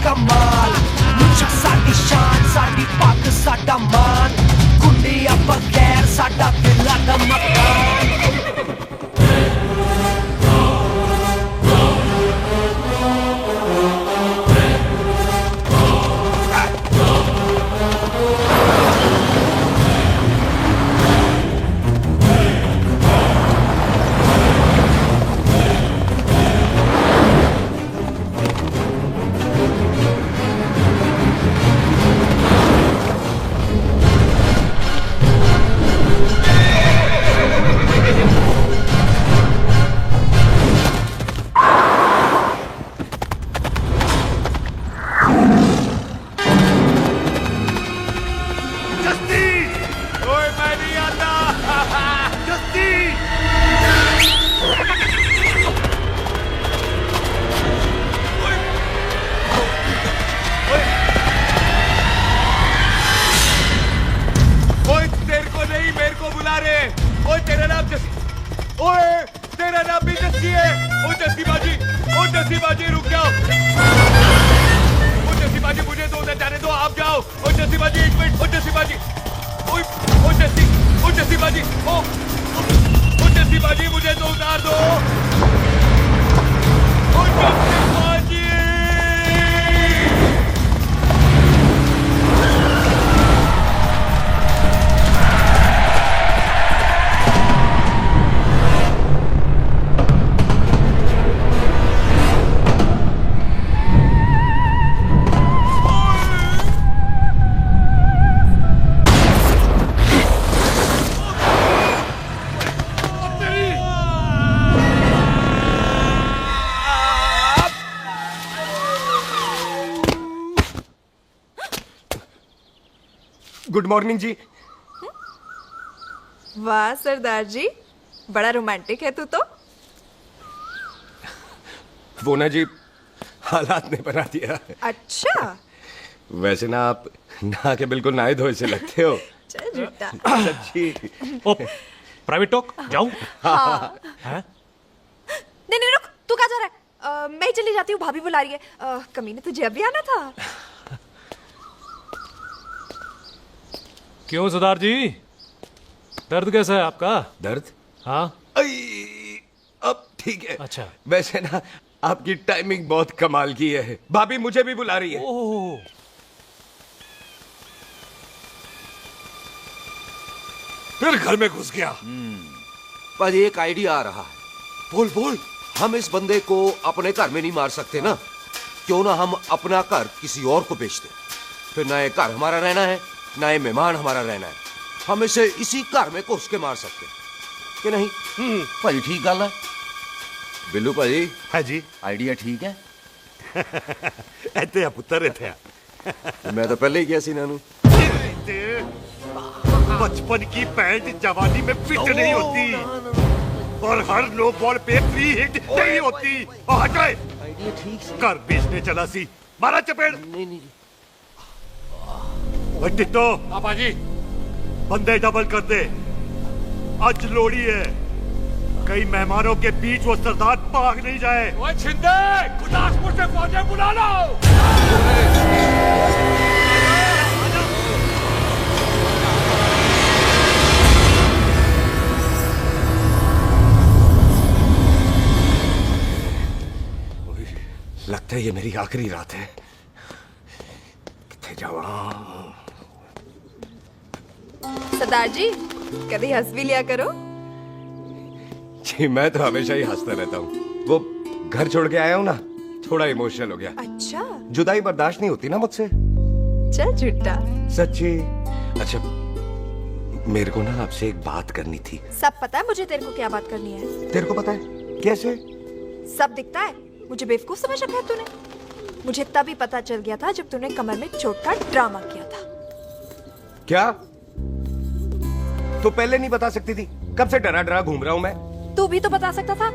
कमाल मुझा साडी शान साडी पग साडा मान गुंडिया बगैर साडा दिला दा मकान गुड मॉर्निंग जी। वाह सरदार जी, बड़ा रोमांटिक है तू तो। वो ना जी, हालात ने बना दिया। अच्छा। वैसे ना आप नहा के बिल्कुल नहाए धोए से लगते हो। चल झूठा। सच्ची। ओ, प्राइवेट टॉक जाऊं? हाँ। नहीं रुक, तू कहाँ जा रहा है? मैं ही चली जाती हूँ, भाभी बुला रही है। कमीने तुझे अभी आना था। क्यों सरदार जी, दर्द कैसा है आपका? दर्द? हाँ। अब ठीक है। अच्छा। वैसे ना आपकी टाइमिंग बहुत कमाल की है। भाभी मुझे भी बुला रही है। ओह। फिर घर में घुस गया। पर एक आइडिया आ रहा है। बोल। हम इस बंदे को अपने घर में नहीं मार सकते ना, क्यों ना हम अपना घर किसी और को बेच दें। फिर ना ये घर हमारा रहना है, ना ये मेहमान हमारा रहना है। हम इसे इसी घर में घुस के मार सकते हैं कि नहीं? भाई ठीक गल है। बिल्लू भाजी। हाँ जी। आइडिया ठीक है। ऐते पुत्र थे। मैं तो पहले ही किया सी नानू। बचपन की पैंट जवानी में फिट नहीं होती और हर नो बॉल पे फ्री हिट नहीं होती। हटाए। आइडिया ठीक से। घर बेचने चला सी, मारा चपेड़। नहीं। टिट्टो। पापा जी। बंदे डबल कर दे, आज लोड़ी है। कई मेहमानों के बीच वो सरदार भाग नहीं जाए। ओए छिंदे, गुरदासपुर से फौजें बुला लो। लगता है ये मेरी आखिरी रात है। किथे जावा? सरदार जी कभी हंस भी लिया करो। जी मैं तो हमेशा ही हंसता रहता हूँ। वो घर छोड़ के आया हूँ ना, थोड़ा इमोशनल हो गया। अच्छा, जुदाई बर्दाश्त नहीं होती ना मुझसे। चल झूठा। सच्ची। अच्छा, मेरे को ना आपसे एक बात करनी थी। सब पता है मुझे तेरे को क्या बात करनी है। तेरे को पता है? कैसे? सब दिखता है। मुझे बेवकूफ समझ रखा है तूने। मुझे तभी पता चल गया था जब तूने कमर में चोट का ड्रामा किया था। क्या? तो पहले नहीं बता सकती थी? कब से डरा डरा घूम रहा हूँ मैं। तू भी तो बता सकता था,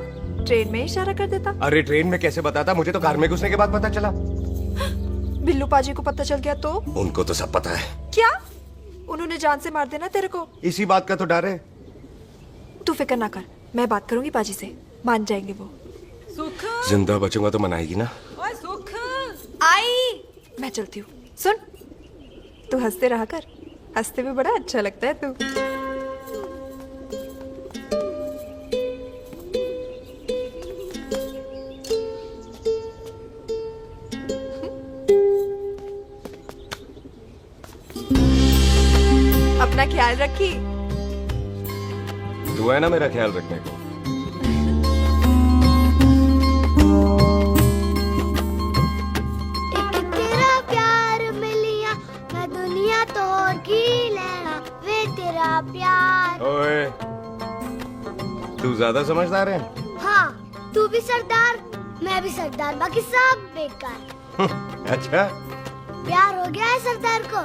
ट्रेन में इशारा कर देता। अरे ट्रेन में कैसे बताता? मुझे तो कार में घुसने के बाद पता चला। बिल्लू पाजी को पता चल गया तो? उनको तो सब पता है। क्या? उन्होंने जान से मार देना तेरे को। इसी बात का तो डर है। तू फिक्र ना कर, मैं बात करूंगी पाजी से, मान जाएंगे वो। सुख, जिंदा बचूंगा तो मनाएगी ना? ओए सुख, आई। मैं चलती हूँ। सुन, तू हंसते रहा कर, हंसते में बड़ा अच्छा लगता है तू। अपना ख्याल रखी। तू है ना मेरा ख्याल रखने को। तेरा प्यार मिलिया मैं दुनिया तोड़ की लेना वे तेरा प्यार। ओए, तू ज्यादा समझदार है। हाँ, तू भी सरदार, मैं भी सरदार, बाकी सब बेकार। अच्छा, प्यार हो गया है सरदार को।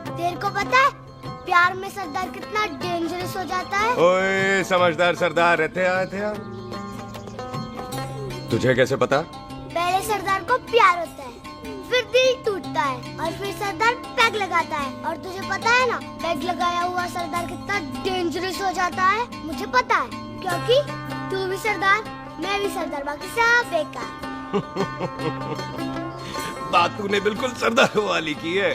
तेरे को पता है प्यार में सरदार कितना डेंजरस हो जाता है? ओए समझदार सरदार रहते आ। तुझे कैसे पता? पहले सरदार को प्यार होता है, फिर दिल टूटता है और फिर सरदार पैग लगाता है। और तुझे पता है ना, पैग लगाया हुआ सरदार कितना डेंजरस हो जाता है? मुझे पता है, क्योंकि तू भी सरदार, मैं भी सरदार, बाकी सब बेकार। बात तूने बिल्कुल सरदार वाली की है।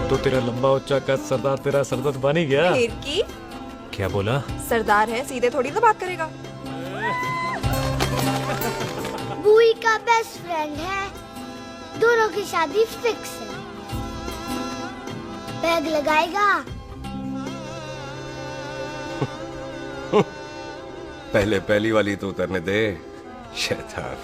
तो तेरा लंबा उच्चा कद सरदार तेरा सरदर्द बन ही गया। फिर की? क्या बोला? सरदार है, सीधे थोड़ी ना बात करेगा। बुई का बेस्ट फ्रेंड है, दोनों की शादी फिक्स है। पैग लगाएगा? पहले पहली वाली तो उतरने दे, शैतान।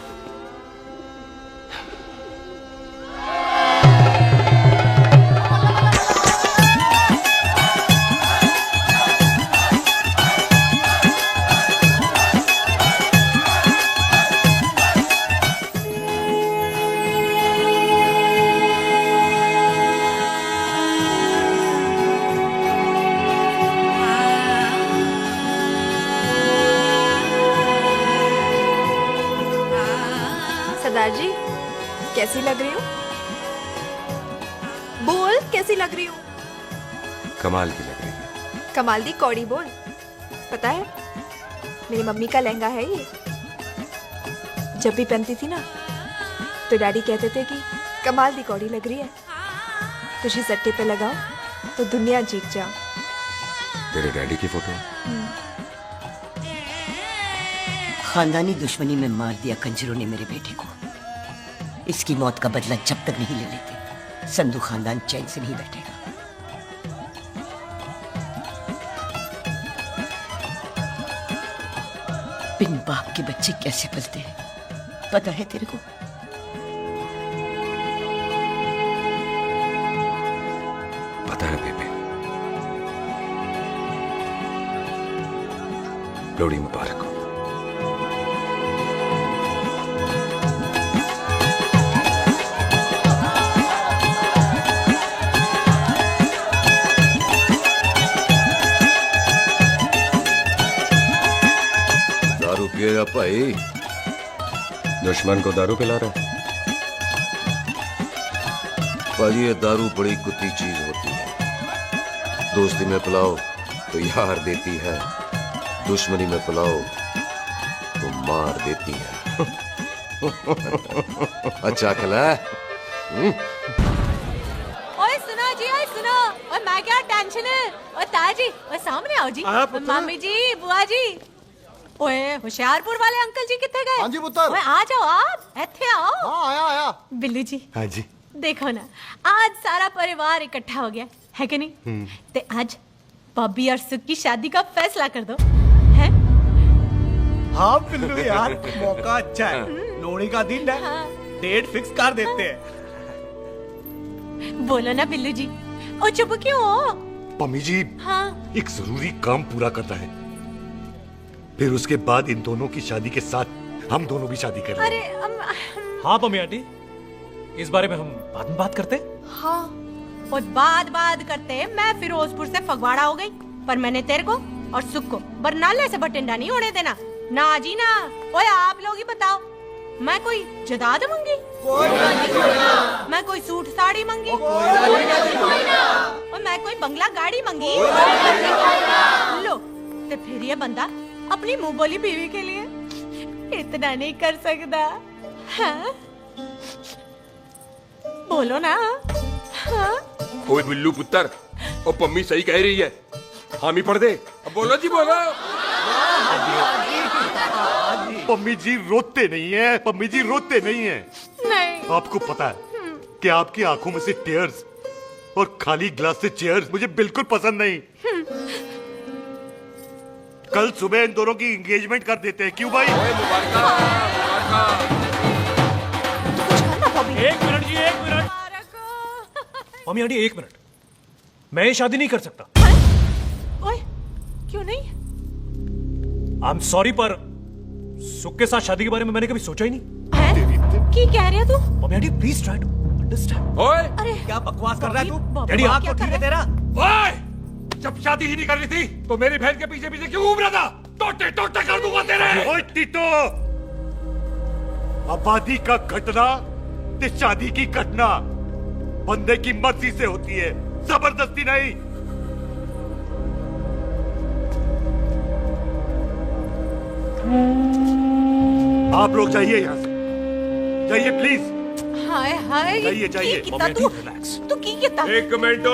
सरदार जी कैसी लग रही हूँ? बोल, कैसी लग रही हूँ? कमाल की लग रही है। कमाल दी कौड़ी बोल। पता है मेरी मम्मी का लहंगा है ये। जब भी पहनती थी ना तो डैडी कहते थे कि कमाल दी कौड़ी लग रही है, तुझे सट्टे पे लगाओ तो दुनिया जीत जाओ। तेरे डैडी की फोटो? खानदानी दुश्मनी में मार दिया कंजरों ने मेरे बेटे को। इसकी मौत का बदला जब तक नहीं ले लेते, संधू खानदान चैन से नहीं बैठेगा। बिन बाप के बच्चे कैसे पलते हैं पता है तेरे को? पता है बेबे। लोहड़ी मुबारक हो। दारू पिएगा भाई? दुश्मन को दारू पिला रहा है? पाजी, ये दारू बड़ी कुत्ती चीज होती है। दोस्ती में पिलाओ तो यार देती है, दुश्मनी में पिलाओ तो मार देती है। अच्छा खिला। ओए सुनो जी, ओए सुनो, ओए मैं क्या टेंशन है? ओए ताजी, ओए सामने आओ जी। मम्मी जी, बुआ जी। ओए होशियारपुर वाले अंकल जी कितने गए? हाँ जी पुत्र। ओए आ जाओ, आप इत्थे आओ। हाँ आया आया। बिल्लू जी। हाँ जी। देखो ना, आज सारा परिवार इकट्ठा हो गया है कि नहीं? ते आज बॉबी और सुख की शादी का फैसला कर दो, है? हाँ बिल्लू यार, मौका अच्छा है। लोहड़ी का दिन है, डेट फिक्स कर देते हैं। बोलो ना बिल्लू जी, ओ चुप क्यों हो? पम्मी जी, हाँ। एक जरूरी काम पूरा करना है, फिर उसके बाद इन दोनों की शादी के साथ हम दोनों भी शादी कर अरे हाँ मम्मी आंटी, इस बारे में हम बाद में बात करते। हाँ, और बात करते मैं फिरोजपुर से फगवाड़ा हो गई, पर मैंने तेरे को और सुख को बरनाले से बटिंडा नहीं होने देना। ना जी ना। ओए आप लोग ही बताओ, मैं कोई जदाद मंगी? मैं कोई सूट साड़ी मंगी? और मैं कोई बंगला गाड़ी मंगी? लो, तो फिर ये बंदा अपनी मुंह बोली बीवी के लिए इतना नहीं कर सकता, हाँ? बोलो ना। हाँ? ओए बिल्लू पुत्र, ओ पम्मी सही कह रही है, हामी पढ़ दे। अब बोलो जी, बोलो। पम्मी जी रोते नहीं है, पम्मी जी रोते नहीं है। नहीं। आपको पता है कि आपकी आंखों में से टीयर्स और खाली ग्लास से चेयर्स मुझे बिल्कुल पसंद नहीं। कल सुबह इन दोनों की एंगेजमेंट कर देते हैं, क्यों भाई? एक मिनट जी, एक मिनट। मम्मी आंटी एक मिनट, मैं ये शादी नहीं कर सकता। ओए, क्यों नहीं? आई एम सॉरी, पर सुख के साथ शादी के बारे में मैंने कभी सोचा ही नहीं। की कह रहे हो तू? Mummy aunty please try to understand. ओए, अरे क्या बकवास कर रहा है तू? डैडी, आप तो ठीक है तेरा। ओए, जब शादी ही नहीं करनी थी तो मेरी बहन के पीछे पीछे क्यों घूम रहा था? टोटे टोटे कर दूंगा तेरे। ओए टीटो, आबादी का घटना ते शादी की घटना बंदे की मर्जी से होती है, जबरदस्ती नहीं। आप लोग जाइए यहाँ से, जाइए प्लीज। हाय हाय, जाइए जाइए। तू की कितना? एक मिनट।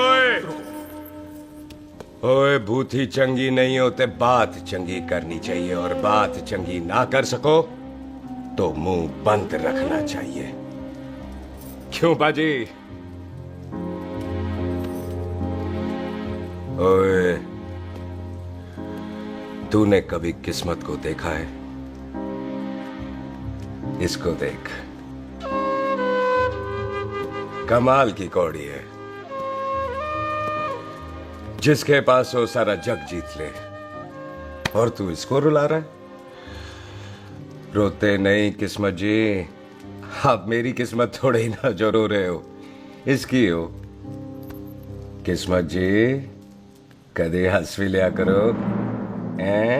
ओए भूथी चंगी नहीं होते, बात चंगी करनी चाहिए, और बात चंगी ना कर सको तो मुंह बंद रखना चाहिए। क्यों बाजी? ओए, तूने कभी किस्मत को देखा है? इसको देख, कमाल की कौड़ी है, जिसके पास हो सारा जग जीत ले, और तू इसको रुला रहा है? रोते नहीं किस्मत जी, आप मेरी किस्मत थोड़े ही ना जो रो रहे हो, इसकी हो। किस्मत जी कदे हंस भी लिया करो, हैं?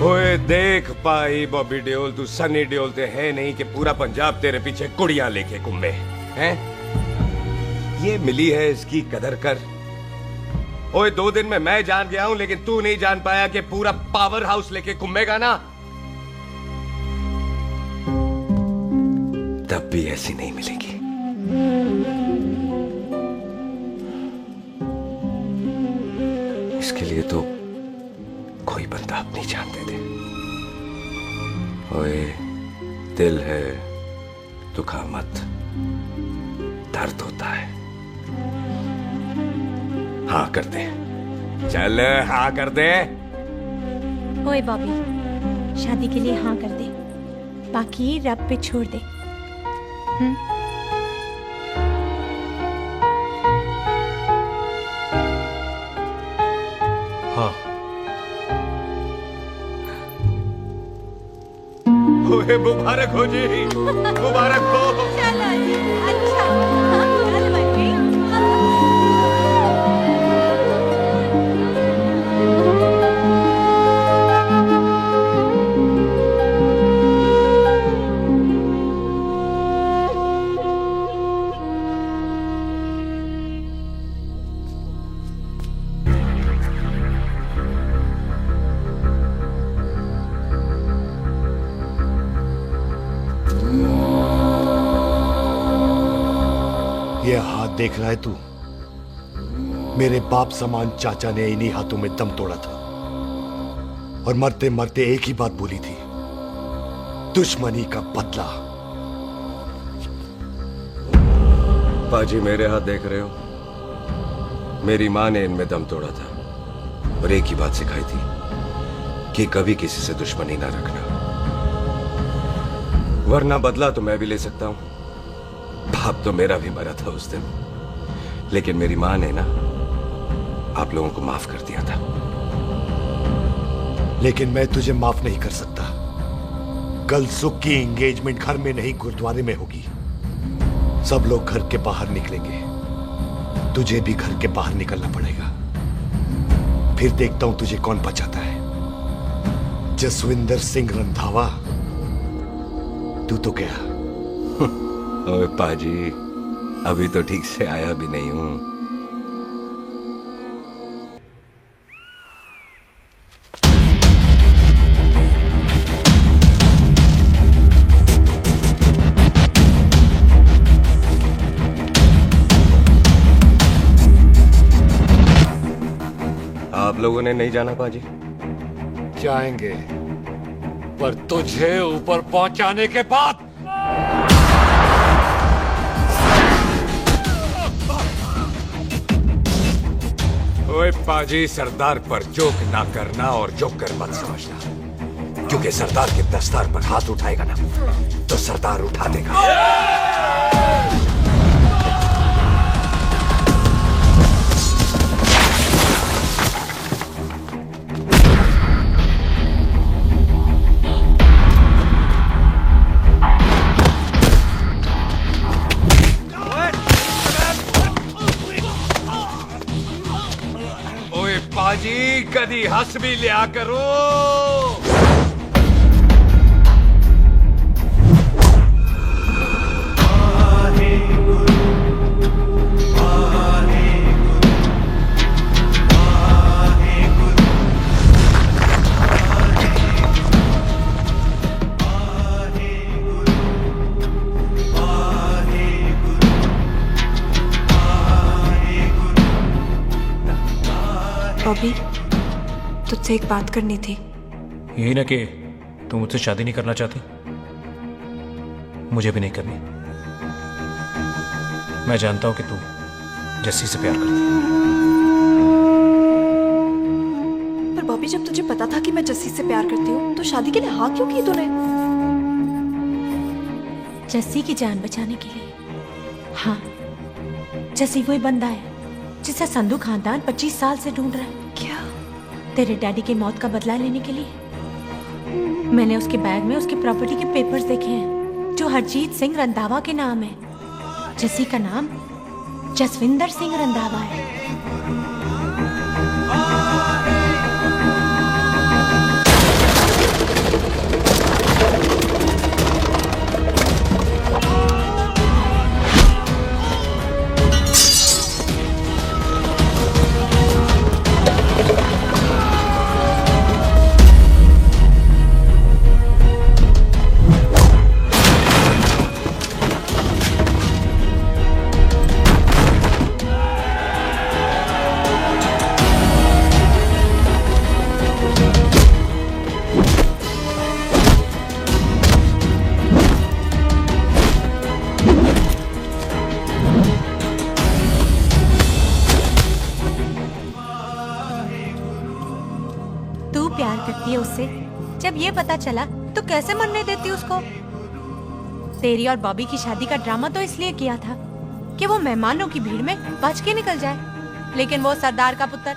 ओए देख पाई बॉबी देओल, तू सनी देओल ते है नहीं कि पूरा पंजाब तेरे पीछे कुड़ियां लेके घूमे, हैं? ये मिली है, इसकी कदर कर। ओए 2 दिन में मैं जान गया हूं, लेकिन तू नहीं जान पाया कि पूरा पावर हाउस लेके घूमेगा ना, तब भी ऐसी नहीं मिलेगी। इसके लिए तो कोई बंदा अपनी जान दे दे। ओए, दिल है, दुखा मत, दर्द होता है। हाँ कर दे, चल हाँ कर दे। ओए बॉबी, शादी के लिए हाँ कर दे, बाकी रब पे छोड़ दे। हाँ। ओए मुबारक हो जी, मुबारक हो। चलो जी, अच्छा। चल बच्ची। ये हाथ देख रहा है तू? मेरे बाप समान चाचा ने इन्हीं हाथों में दम तोड़ा था और मरते मरते एक ही बात बोली थी, दुश्मनी का बदला। पाजी मेरे हाथ देख रहे हो? मेरी माँ ने इनमें दम तोड़ा था और एक ही बात सिखाई थी कि कभी किसी से दुश्मनी ना रखना, वरना बदला तो मैं भी ले सकता हूं। बाप तो मेरा भी मरा था उस दिन, लेकिन मेरी माँ ने ना आप लोगों को माफ कर दिया था। लेकिन मैं तुझे माफ नहीं कर सकता। कल सुख की एंगेजमेंट घर में नहीं गुरुद्वारे में होगी। सब लोग घर के बाहर निकलेंगे, तुझे भी घर के बाहर निकलना पड़ेगा। फिर देखता हूं तुझे कौन बचाता है। जसविंदर सिंह रंधावा, तू तो क्या? ओए पाजी, अभी तो ठीक से आया भी नहीं हूं। आप लोगों ने नहीं जाना पाजी? जाएंगे, पर तुझे ऊपर पहुंचाने के बाद। ओए पाजी, सरदार पर जोक ना करना और जोकर मत समझना, क्योंकि सरदार के दस्तार पर हाथ उठाएगा ना तो सरदार उठा देगा। पाजी, कदी हंस भी लिया करो। बॉबी, तुझसे एक बात करनी थी। यही ना कि तू मुझसे शादी नहीं करना चाहती? मुझे भी नहीं करनी। मैं जानता हूं कि तू जस्सी से प्यार करती है। पर बॉबी, जब तुझे पता था कि मैं जस्सी से प्यार करती हूँ तो शादी के लिए हाँ क्यों की तूने? जस्सी की जान बचाने के लिए। हाँ, जस्सी वही बंदा है जिसे संधू खानदान 25 साल से ढूंढ रहा है। क्या? तेरे डैडी की मौत का बदला लेने के लिए। मैंने उसके बैग में उसकी प्रॉपर्टी के पेपर्स देखे हैं जो हरजीत सिंह रंधावा के नाम है। जस्सी का नाम जसविंदर सिंह रंधावा है। उससे जब ये पता चला तो कैसे मरने देती उसको? तेरी और बॉबी की शादी का ड्रामा तो इसलिए किया था कि वो मेहमानों की भीड़ में बच के निकल जाए, लेकिन वो सरदार का पुत्र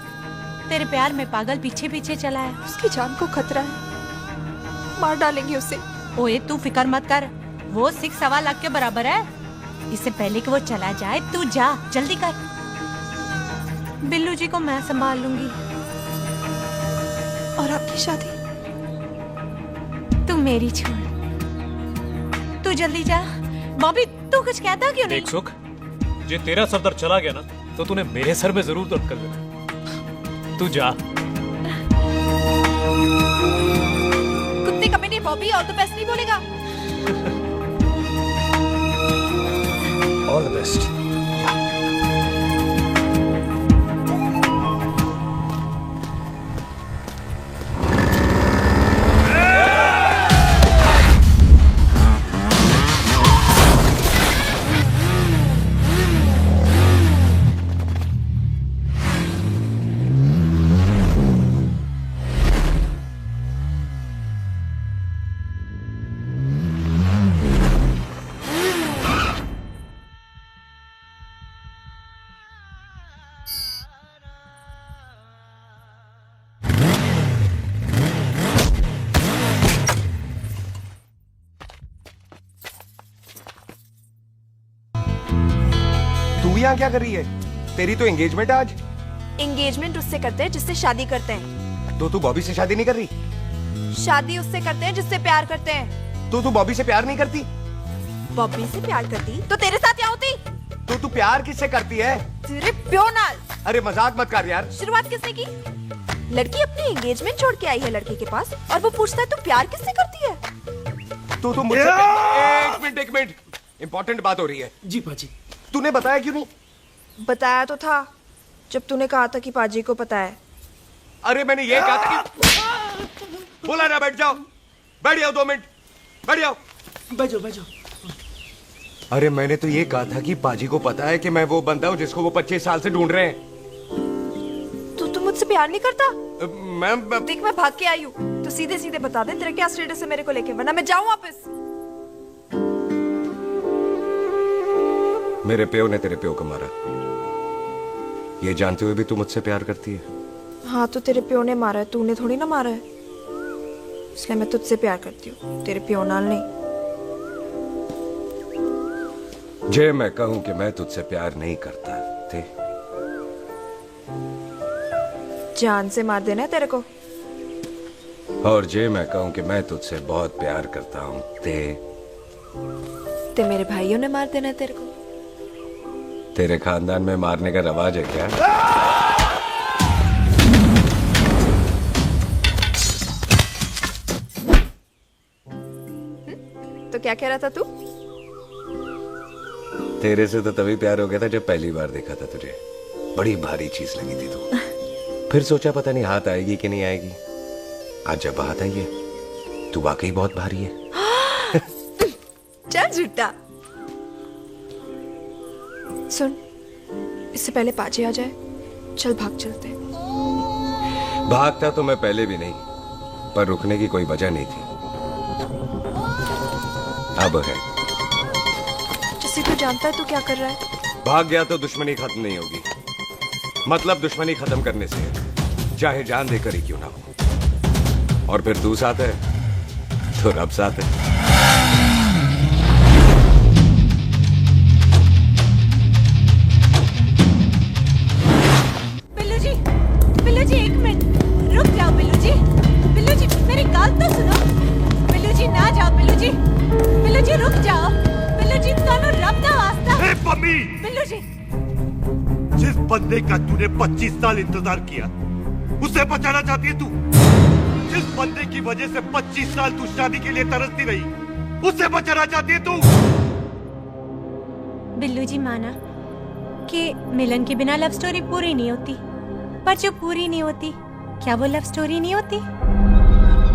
तेरे प्यार में पागल पीछे पीछे चला है। उसकी जान को खतरा है, मार डालेंगे उसे। ओए तू फिक्र मत कर, वो 6.25 लाख के बराबर है। इससे पहले कि वो चला जाए तू जा, जल्दी कर। बिल्लू जी को मैं संभाल लूंगी। और आपकी शादी? तू मेरी छोड़, तू जल्दी जा। बॉबी तू कुछ कहता क्यों नहीं? देख सुख, जे तेरा सरदार चला गया ना तो तूने मेरे सर में जरूर दर्द कर देना। तू जा। कुत्ते कमीने बॉबी, और तो बेस्ट नहीं बोलेगा। All the best. यहाँ क्या कर रही है? तेरी तो एंगेजमेंट है आज। एंगेजमेंट उससे करते हैं जिससे शादी करते हैं। तो तू बॉबी से शादी नहीं कर रही? शादी उससे करते हैं जिससे प्यार करते हैं। तो तू बॉबी से प्यार नहीं करती? बॉबी से प्यार करती तो तेरे साथ क्या होती? तो तू प्यार किससे करती है? तेरे प्यो नाल। अरे मजाक मत कर यार। शुरुआत किसने की? लड़की अपनी एंगेजमेंट छोड़ के आई है लड़के के पास और वो पूछता है तू प्यार किससे करती है? तो मुझसे एक मिनट इंपॉर्टेंट बात हो रही है। जी पाजी। तूने बताया क्यों नहीं? बताया तो था जब तूने कहा था कि पाजी को पता है। अरे मैंने ये कहा था कि बोला ना बैठ जाओ। बैठ जाओ 2 मिनट। बैठ जाओ। बैठ जाओ। अरे मैंने तो ये कहा था कि पाजी को पता है कि मैं वो बंदा हूँ जिसको वो 25 साल से ढूंढ रहे हैं। तू मुझसे प्यार नहीं करता? मैं देख मैं भाग के आई हूँ तो सीधे सीधे बता दे तेरा क्या स्टेटस है मेरे को लेके, वरना मैं जाऊँ वापस। मेरे प्यो ने तेरे प्यो को मारा, ये जानते हुए भी तू मुझसे प्यार करती है? हाँ तो तेरे प्यो ने मारा है, तूने थोड़ी ना मारा है, इसलिए मैं तुझसे प्यार करती हूँ, तेरे प्यो नाल नहीं। जे मैं कहूं कि मैं तुझसे प्यार नहीं करता थे, जान से मार देना है तेरे को। और जे मैं कहूं कि मैं तुझसे बहुत प्यार करता हूं ते मेरे भाइयों ने मार देना है तेरे को। तेरे खानदान में मारने का रवाज है क्या? तो क्या कह रहा था तू? तेरे से तो तभी प्यार हो गया था जब पहली बार देखा था तुझे। बड़ी भारी चीज लगी थी तू। फिर सोचा पता नहीं हाथ आएगी कि नहीं आएगी। आज जब हाथ आई है तू वाकई बहुत भारी है। चल झूठा। सुन, इससे पहले पाजी आ जाए, चल भाग चलते। भागता तो मैं पहले भी नहीं, पर रुकने की कोई वजह नहीं थी। अब है। जैसे तू जानता है तू क्या कर रहा है। भाग गया तो दुश्मनी खत्म नहीं होगी। मतलब दुश्मनी खत्म करने से चाहे जान देकर ही क्यों ना हो। और फिर तू साथ है तो रब साथ है। बिल्लू जी 1 मिनट रुक जाओ। बिल्लू जी मेरी बात तो सुनो। बिल्लू जी ना जाओ। बिल्लू जी रुक जाओ। बिल्लू जी दोनों रब दा वास्ता। ए पम्मी, बिल्लू जी जिस बंदे का तूने 25 साल इंतजार किया उसे बचाना चाहती है तू? जिस बंदे की वजह से 25 साल तू शादी के लिए तरसती रही उसे बचाना चाहती है तू? बिल्लू जी माना कि मिलन के बिना लव स्टोरी पूरी नहीं होती, पर जो पूरी नहीं होती क्या वो लव स्टोरी नहीं होती?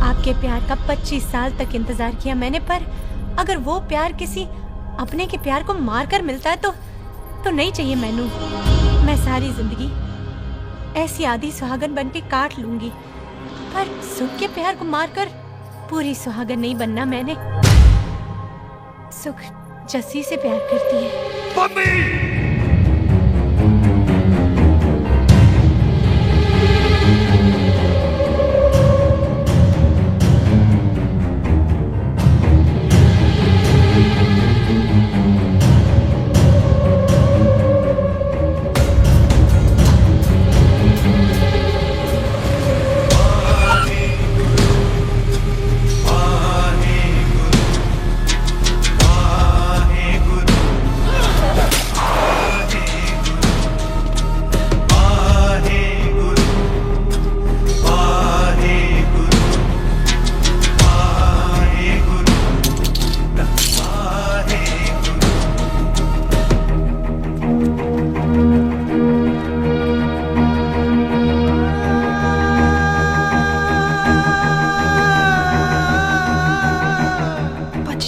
आपके प्यार का 25 साल तक इंतजार किया मैंने, पर अगर वो प्यार किसी अपने के प्यार को मारकर मिलता है तो नहीं चाहिए मैनू। मैं सारी जिंदगी ऐसी आधी सुहागन बन के काट लूंगी, पर सुख के प्यार को मारकर पूरी सुहागन नहीं बनना मैंने। सुख जस्सी से प्यार करती है।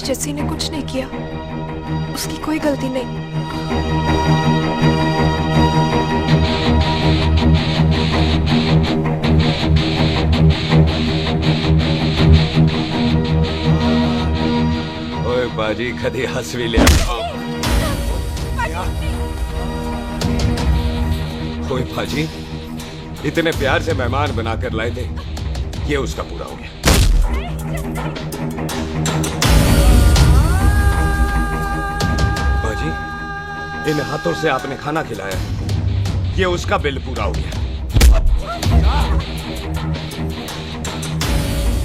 जस्सी ने कुछ नहीं किया, उसकी कोई गलती नहीं। ओए बाजी कदी हंस भी लिया। ओए बाजी इतने प्यार से मेहमान बनाकर लाए थे, ये उसका पूरा हो गया। इन अपने हाथों से आपने खाना खिलाया है, ये उसका बिल पूरा हो गया।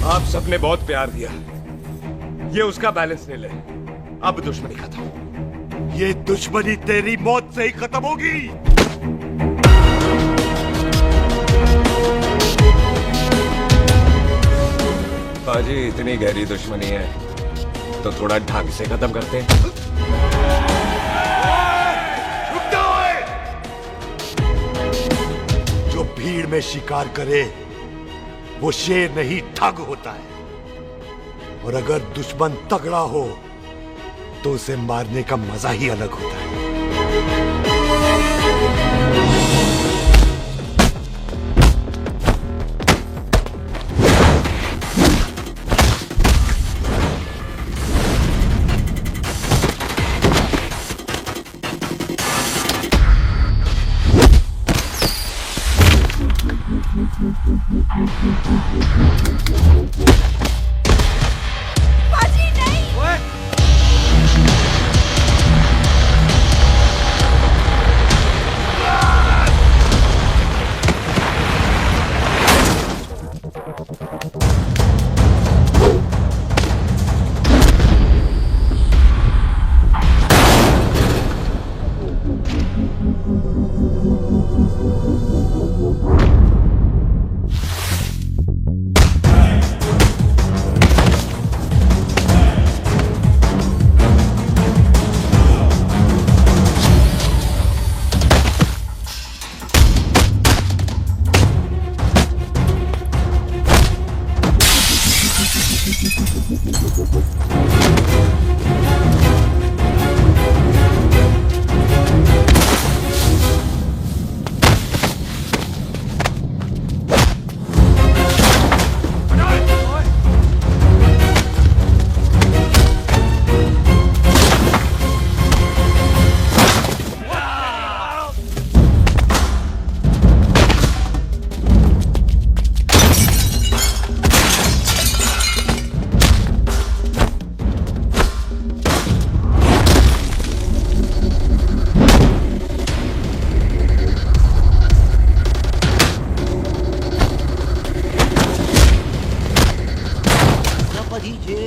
आप सबने बहुत प्यार दिया, ये उसका बैलेंस नहीं ले। अब दुश्मनी खत्म। ये दुश्मनी तेरी मौत से ही खत्म होगी। बाजी, इतनी गहरी दुश्मनी है तो थोड़ा ढंग से खत्म करते हैं। जो भीड़ में शिकार करे वो शेर नहीं ठग होता है, और अगर दुश्मन तगड़ा हो तो उसे मारने का मजा ही अलग होता है। बाजी नहीं।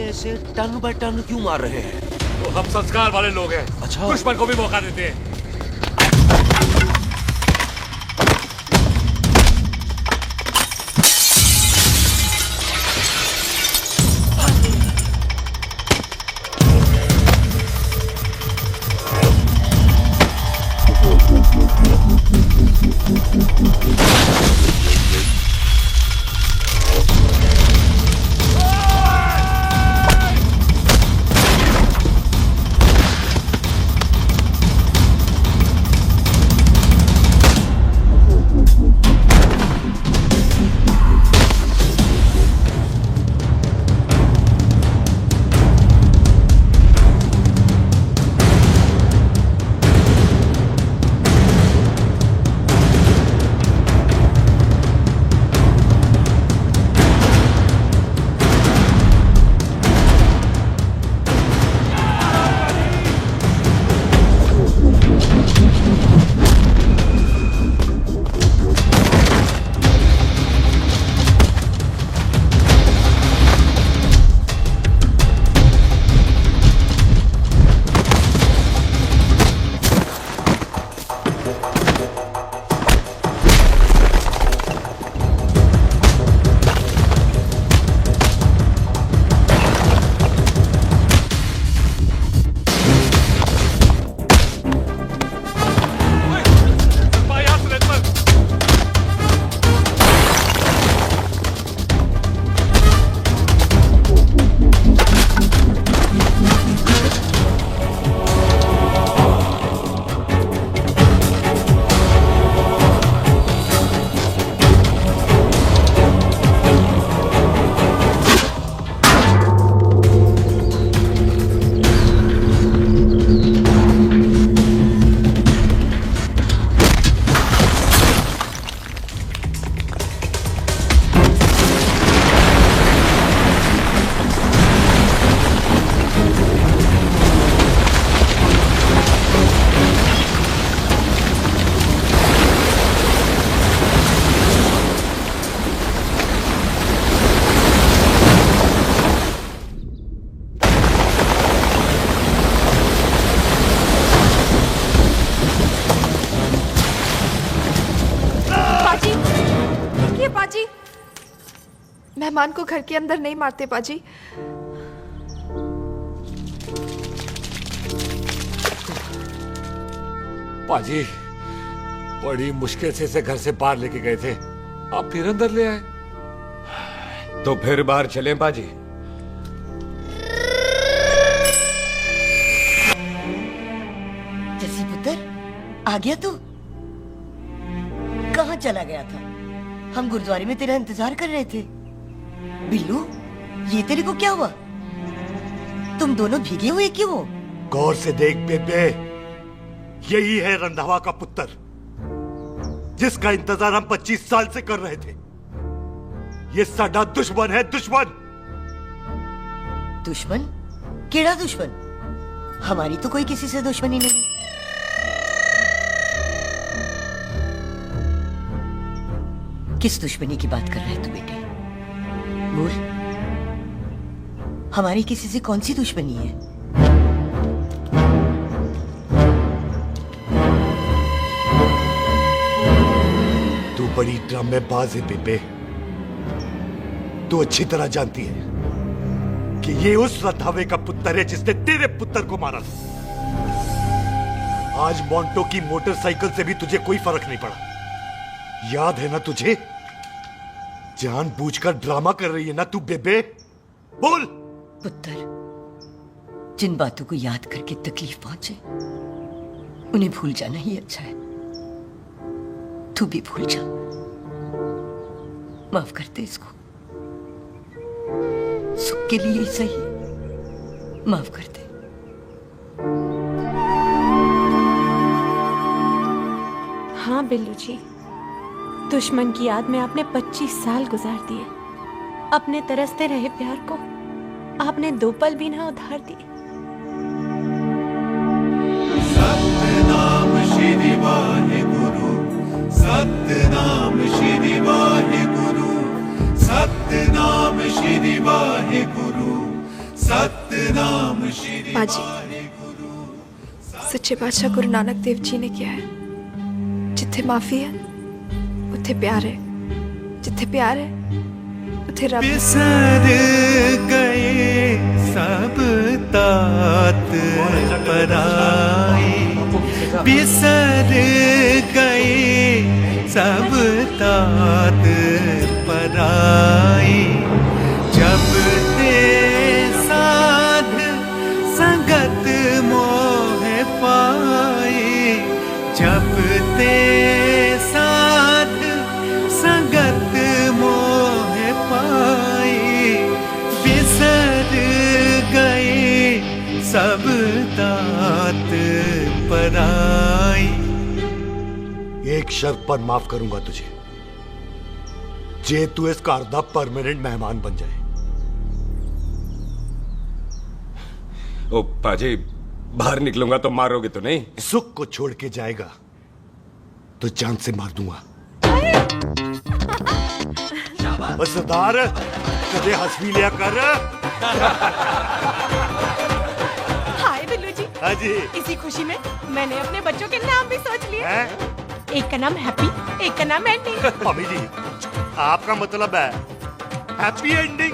ऐसे टन बाय टन क्यों मार रहे हैं? तो हम संस्कार वाले लोग हैं। अच्छा, दुश्मन को भी मौका देते हैं। मेहमान को घर के अंदर नहीं मारते पाजी। पाजी बड़ी मुश्किल से इसे घर से बाहर लेके गए थे, आप फिर अंदर ले आए। तो फिर बाहर चलें पाजी। जसी पुत्र, आ गया तू? कहाँ चला गया था? हम गुरुद्वारे में तेरा इंतजार कर रहे थे। बिल्लू, ये तेरे को क्या हुआ? तुम दोनों भीगे हुए क्यों हो? गौर से देख बेबे, यही है रंधावा का पुत्र, जिसका इंतजार हम 25 साल से कर रहे थे। ये साडा दुश्मन है, दुश्मन। दुश्मन? केड़ा दुश्मन? हमारी तो कोई किसी से दुश्मनी नहीं। किस दुश्मनी की बात कर रहे तू बेटे? बोल, हमारी किसी से कौन सी दुश्मनी है? तू बड़ी ड्रामेबाज है बेबे। तू अच्छी तरह जानती है कि ये उस रंधावे का पुत्र है जिसने तेरे पुत्र को मारा था। आज मोंटो की मोटरसाइकिल से भी तुझे कोई फर्क नहीं पड़ा। याद है ना तुझे? जानबूझकर ड्रामा कर रही है ना तू बेबे? बोल। पुत्र, जिन बातों को याद करके तकलीफ पहुंचे उन्हें भूल जाना ही अच्छा है। तू भी भूल जा। माफ कर दे इसको, सुख के लिए ही सही। माफ कर दे। हाँ बिल्लू जी, दुश्मन की याद में आपने 25 साल गुजार दिए। अपने तरसते रहे प्यार को आपने 2 पल भी ना उधार दिए। सतनाम श्री वाहेगुरु, सतनाम श्री वाहेगुरु, सतनाम श्री वाहेगुरु, सतनाम श्री पाजी, सच्चे बादशाह गुरु नानक देव जी ने किया है, जिथे माफी है उथे प्यार है, जिथे प्यार है उथे रब। बिसर गए सब तात पराए, बिसर गए सब तात पराए। जब ते साध संगत मोह पाए, जब ते साध संगत मोह पाए, बिसर गए सब तात पराए। एक शर्त पर माफ करूंगा तुझे, जे तू इस घर दा परमानेंट मेहमान बन जाए। ओ पाजी, बाहर निकलूंगा तो मारोगे तो नहीं? सुख को छोड़ के जाएगा तो जान से मार दूंगा। बस सरदार, कदे हंस भी लिया कर। हाय बिल्लू जी। हाँ जी। इसी खुशी में मैंने अपने बच्चों के नाम भी सोच लिए। एक का नाम हैप्पी, एक का नाम एंडी। अभी जी, आपका मतलब है हैप्पी एंडिंग।